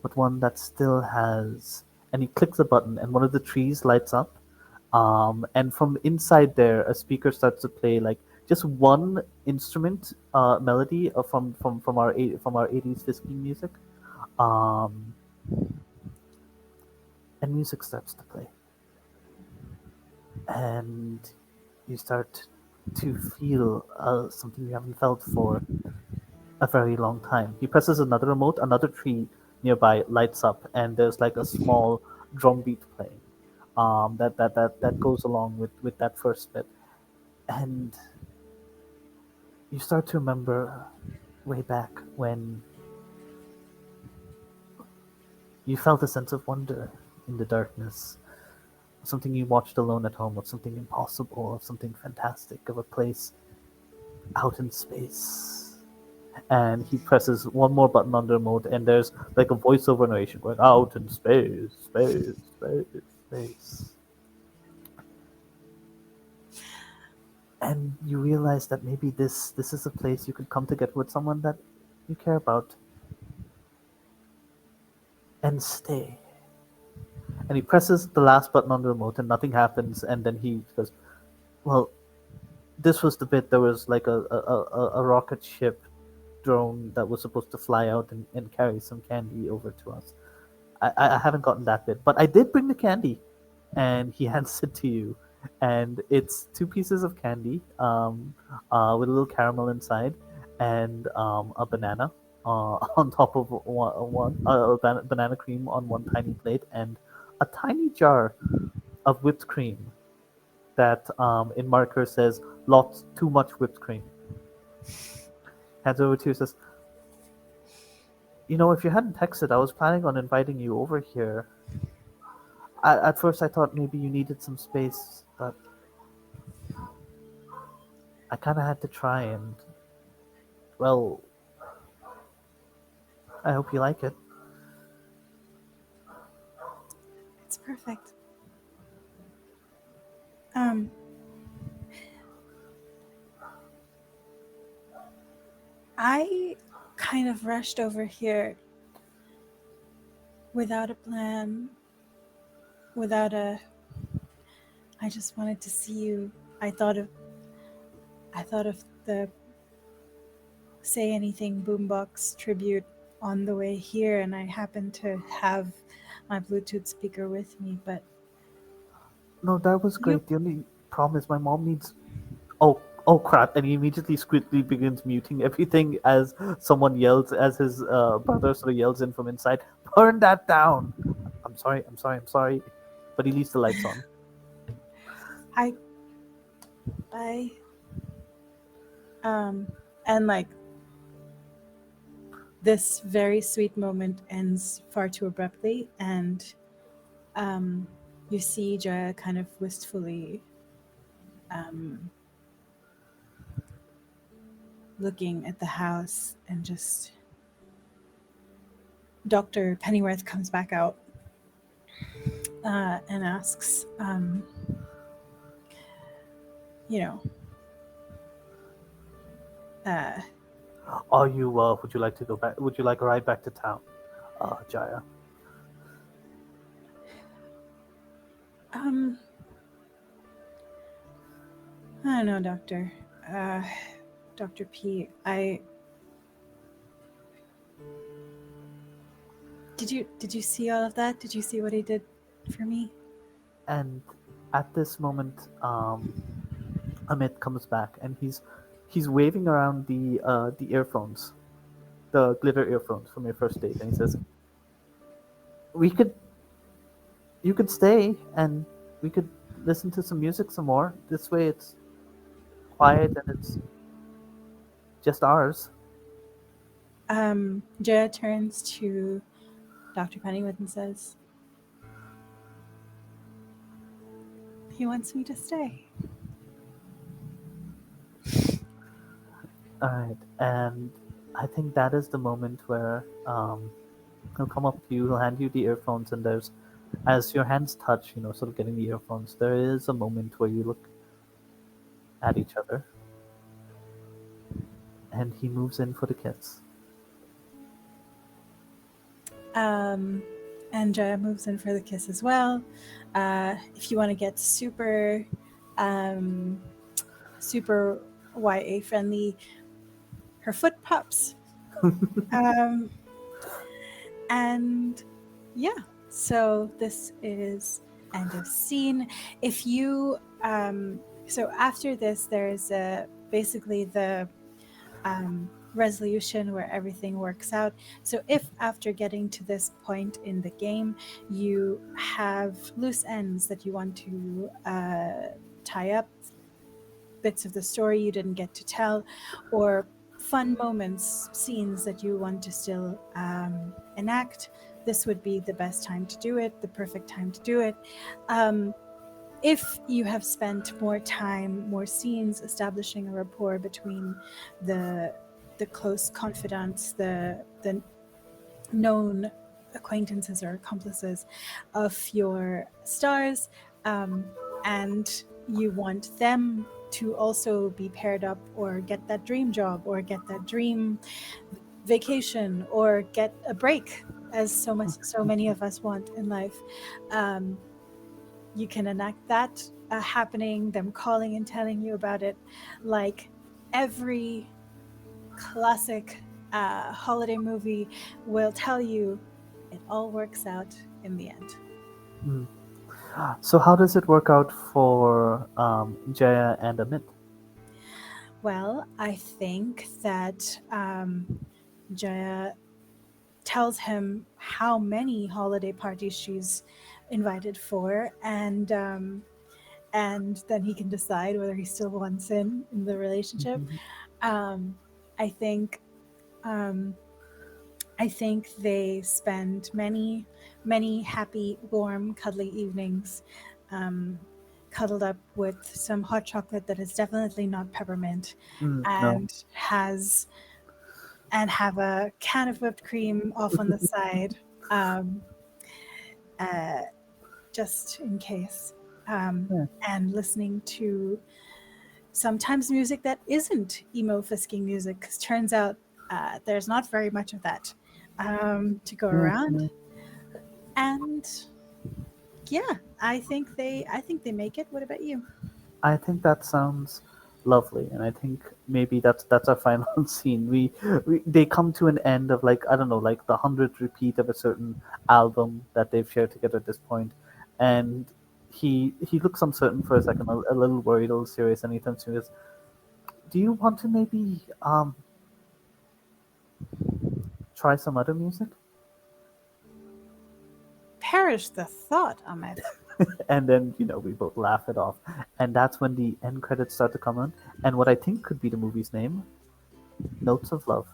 [SPEAKER 2] but one that still has." And he clicks a button, and one of the trees lights up. And from inside there, a speaker starts to play like just one instrument melody from our 80s Fisky music, um, and music starts to play, and you start to feel something you haven't felt for a very long time. He presses another remote, another tree nearby lights up, and there's like a small drum beat playing. That goes along with that first bit, and you start to remember way back when you felt a sense of wonder in the darkness, something you watched alone at home, of something impossible, of something fantastic, of a place out in space. And he presses one more button on the remote, and there's like a voiceover narration going out in space, space, space, space. And you realize that maybe this is a place you could come to get with someone that you care about. and stay. And he presses the last button on the remote, and nothing happens. And then he goes, "Well, this was the bit. There was like a rocket ship drone that was supposed to fly out and carry some candy over to us. I haven't gotten that bit, but I did bring the candy." And he hands it to you, and it's two pieces of candy, with a little caramel inside, and a banana on top of banana cream on one tiny plate, and a tiny jar of whipped cream that in marker says lots too much whipped cream. Hands over to you, says, if you hadn't texted, I was planning on inviting you over here. At first, I thought maybe you needed some space, but I kind of had to try, and, well, I hope you like it.
[SPEAKER 1] It's perfect. Um, I kind of rushed over here without a plan, without a. I just wanted to see you. I thought of the Say Anything Boombox tribute on the way here, and I happened to have my Bluetooth speaker with me, but
[SPEAKER 2] No, that was
[SPEAKER 1] you.
[SPEAKER 2] great. The only problem is my mom needs. Oh crap! And he immediately squidly begins muting everything as someone yells, as his brother sort of yells in from inside, "Burn that down!" I'm sorry, I'm sorry, I'm sorry. But he leaves the lights on.
[SPEAKER 1] I. I. And like this very sweet moment ends far too abruptly, and you see Jaya kind of wistfully looking at the house, and just Dr. Pennyworth comes back out and asks, you know, uh,
[SPEAKER 2] Are you? Would you like to go back? Would you like a ride back to town, Jaya?
[SPEAKER 1] um, I don't know, Doctor. Dr. P, did you see all of that? Did you see what he did for me?
[SPEAKER 2] And at this moment, Amit comes back, and he's waving around the earphones, the glitter earphones from your first date, and he says, "We could, you could stay, and we could listen to some music some more. This way, it's quiet and it's just ours."
[SPEAKER 1] Jaya turns to Dr. Pennyworth and says, he wants me to stay.
[SPEAKER 2] All right, and I think that is the moment where he'll come up to you, he'll hand you the earphones, and there's, as your hands touch, sort of getting the earphones, there is a moment where you look at each other, and he moves in for the kiss.
[SPEAKER 1] And Jaya moves in for the kiss as well. If you want to get super, super YA friendly, her foot pops. And yeah, so this is end of scene. If you, so after this, there's basically the resolution where everything works out. So if after getting to this point in the game you have loose ends that you want to tie up, bits of the story you didn't get to tell, or fun moments, scenes that you want to still enact, this would be the best time to do it, the perfect time to do it. If you have spent more time, more scenes establishing a rapport between the close confidants, the known acquaintances or accomplices of your stars, and you want them to also be paired up or get that dream job or get that dream vacation or get a break as so many of us want in life. Um, you can enact that happening, them calling and telling you about it, like every classic holiday movie will tell you it all works out in the end.
[SPEAKER 2] Mm. So how does it work out for Jaya and Amit?
[SPEAKER 1] Well, I think that Jaya tells him how many holiday parties she's invited for, and then he can decide whether he still wants in the relationship.
[SPEAKER 2] Mhm.
[SPEAKER 1] Um, I think um, I think they spend many happy, warm, cuddly evenings, um, cuddled up with some hot chocolate that is definitely not peppermint,
[SPEAKER 2] No,
[SPEAKER 1] and has and have a can of whipped cream off on the side, um, uh, just in case.
[SPEAKER 2] yeah.
[SPEAKER 1] And listening to sometimes music that isn't emo fisking music, because turns out there's not very much of that to go
[SPEAKER 2] Yeah,
[SPEAKER 1] around.
[SPEAKER 2] yeah.
[SPEAKER 1] And yeah, I think they make it. What about you?
[SPEAKER 2] I think that sounds lovely, and I think maybe that's our final scene. We they come to an end of, like, I don't know, like the 100th repeat of a certain album that they've shared together at this point, and he looks uncertain for a second, a little worried, a little serious, and he turns to me and goes, "Do you want to maybe try some other music?"
[SPEAKER 1] Perish the thought, Ahmed.
[SPEAKER 2] And then we both laugh it off, and that's when the end credits start to come on, and what I think could be the movie's name, Notes of Love.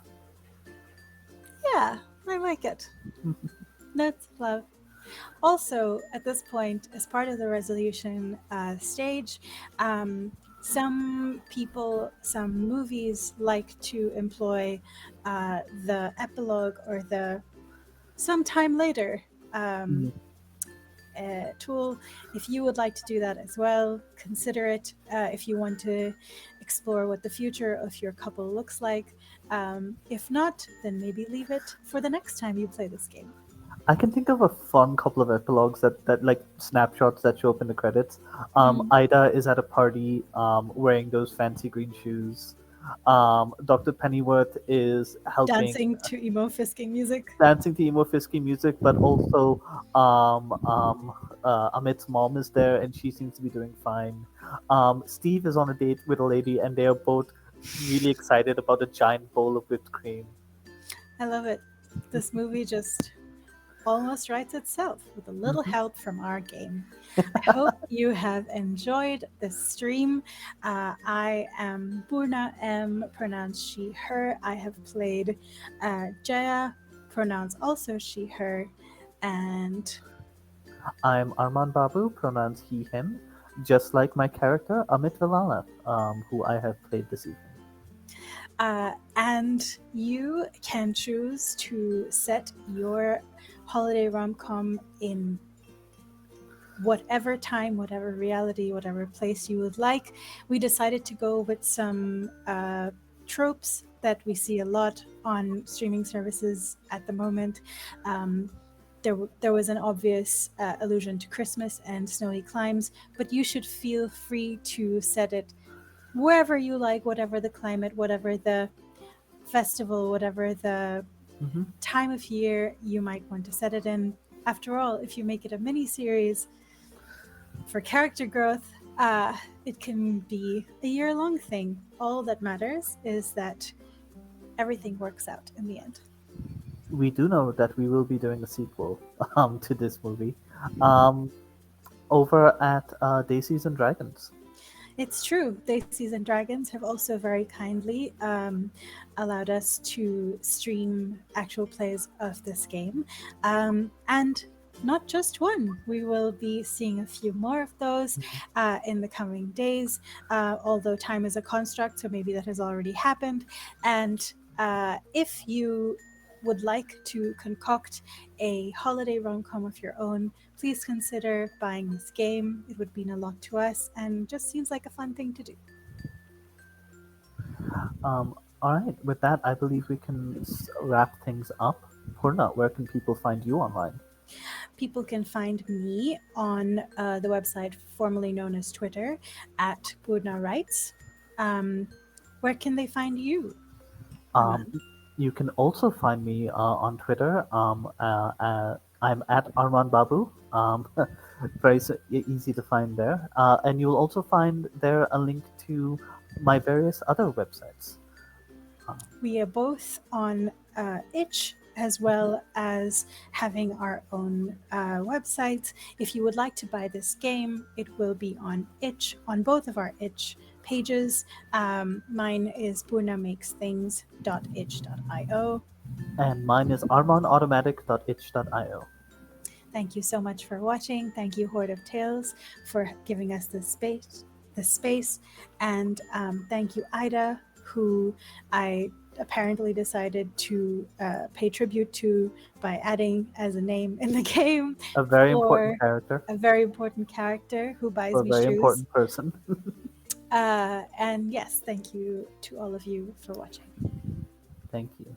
[SPEAKER 1] Yeah, I like it. That's love. Also, at this point, as part of the resolution stage, um, some people, some movies like to employ the epilogue or the sometime later um,
[SPEAKER 2] Mm.
[SPEAKER 1] tool. If you would like to do that as well, consider it. If you want to explore what the future of your couple looks like. If not, then maybe leave it for the next time you play this game.
[SPEAKER 2] I can think of a fun couple of epilogues that like snapshots that show up in the credits.
[SPEAKER 1] Mm.
[SPEAKER 2] Ida is at a party wearing those fancy green shoes. Dr. Pennyworth is helping
[SPEAKER 1] Dancing to emo fisking music.
[SPEAKER 2] dancing to emo fisky music, but also Amit's mom is there and she seems to be doing fine. Steve is on a date with a lady and they are both really excited about a giant bowl of whipped cream.
[SPEAKER 1] I love it. This movie just almost writes itself with a little
[SPEAKER 2] Mhm.
[SPEAKER 1] help from our game. I hope you have enjoyed this stream. I am Poorna M, pronounced she, her. I have played Jaya, pronounced also she, her. And
[SPEAKER 2] I'm Armaan Babu, pronouns he, him, just like my character Amit Valala, who I have played this evening.
[SPEAKER 1] and you can choose to set your holiday rom-com in whatever time, whatever reality, whatever place you would like. We decided to go with some tropes that we see a lot on streaming services at the moment. Um, there was an obvious allusion to Christmas and snowy climes, but you should feel free to set it wherever you like, whatever the climate, whatever the festival, whatever the
[SPEAKER 2] Hmm.
[SPEAKER 1] time of year you might want to set it in. After all, if you make it a mini series, for character growth, uh, it can be a year long thing. All that matters is that everything works out in the end.
[SPEAKER 2] We do know that we will be doing a sequel to this movie um, over at Daisies and Dragons.
[SPEAKER 1] It's true. Daisies and Dragons have also very kindly allowed us to stream actual plays of this game. And not just one. We will be seeing a few more of those
[SPEAKER 2] Mhm.
[SPEAKER 1] in the coming days, although time is a construct, so maybe that has already happened. And if you would like to concoct a holiday rom com of your own, please consider buying this game. It would mean a lot to us and just seems like a fun thing to do.
[SPEAKER 2] All right, with that, I believe we can wrap things up. Poorna, where can people find you online?
[SPEAKER 1] People can find me on the website formerly known as Twitter at Poorna Writes. Um, where can they find you,
[SPEAKER 2] Um,
[SPEAKER 1] Armaan?
[SPEAKER 2] you can also find me on Twitter. I'm at Armaan Babu. Very easy to find there. And you'll also find there a link to my various other websites. Um,
[SPEAKER 1] We are both on Itch as well as having our own websites. If you would like to buy this game, it will be on Itch, on both of our Itch pages. Mine is purnamakesthings.itch.io.
[SPEAKER 2] and mine is armanautomatic.itch.io.
[SPEAKER 1] Thank you so much for watching. Thank you, Horde of Tales, for giving us this space. And thank you, Ida, who I apparently decided to pay tribute to by adding as a name in the game
[SPEAKER 2] A very important
[SPEAKER 1] for
[SPEAKER 2] character
[SPEAKER 1] a very important character who buys
[SPEAKER 2] for a
[SPEAKER 1] me
[SPEAKER 2] very
[SPEAKER 1] shoes.
[SPEAKER 2] important person.
[SPEAKER 1] And yes, thank you to all of you for watching.
[SPEAKER 2] Thank you.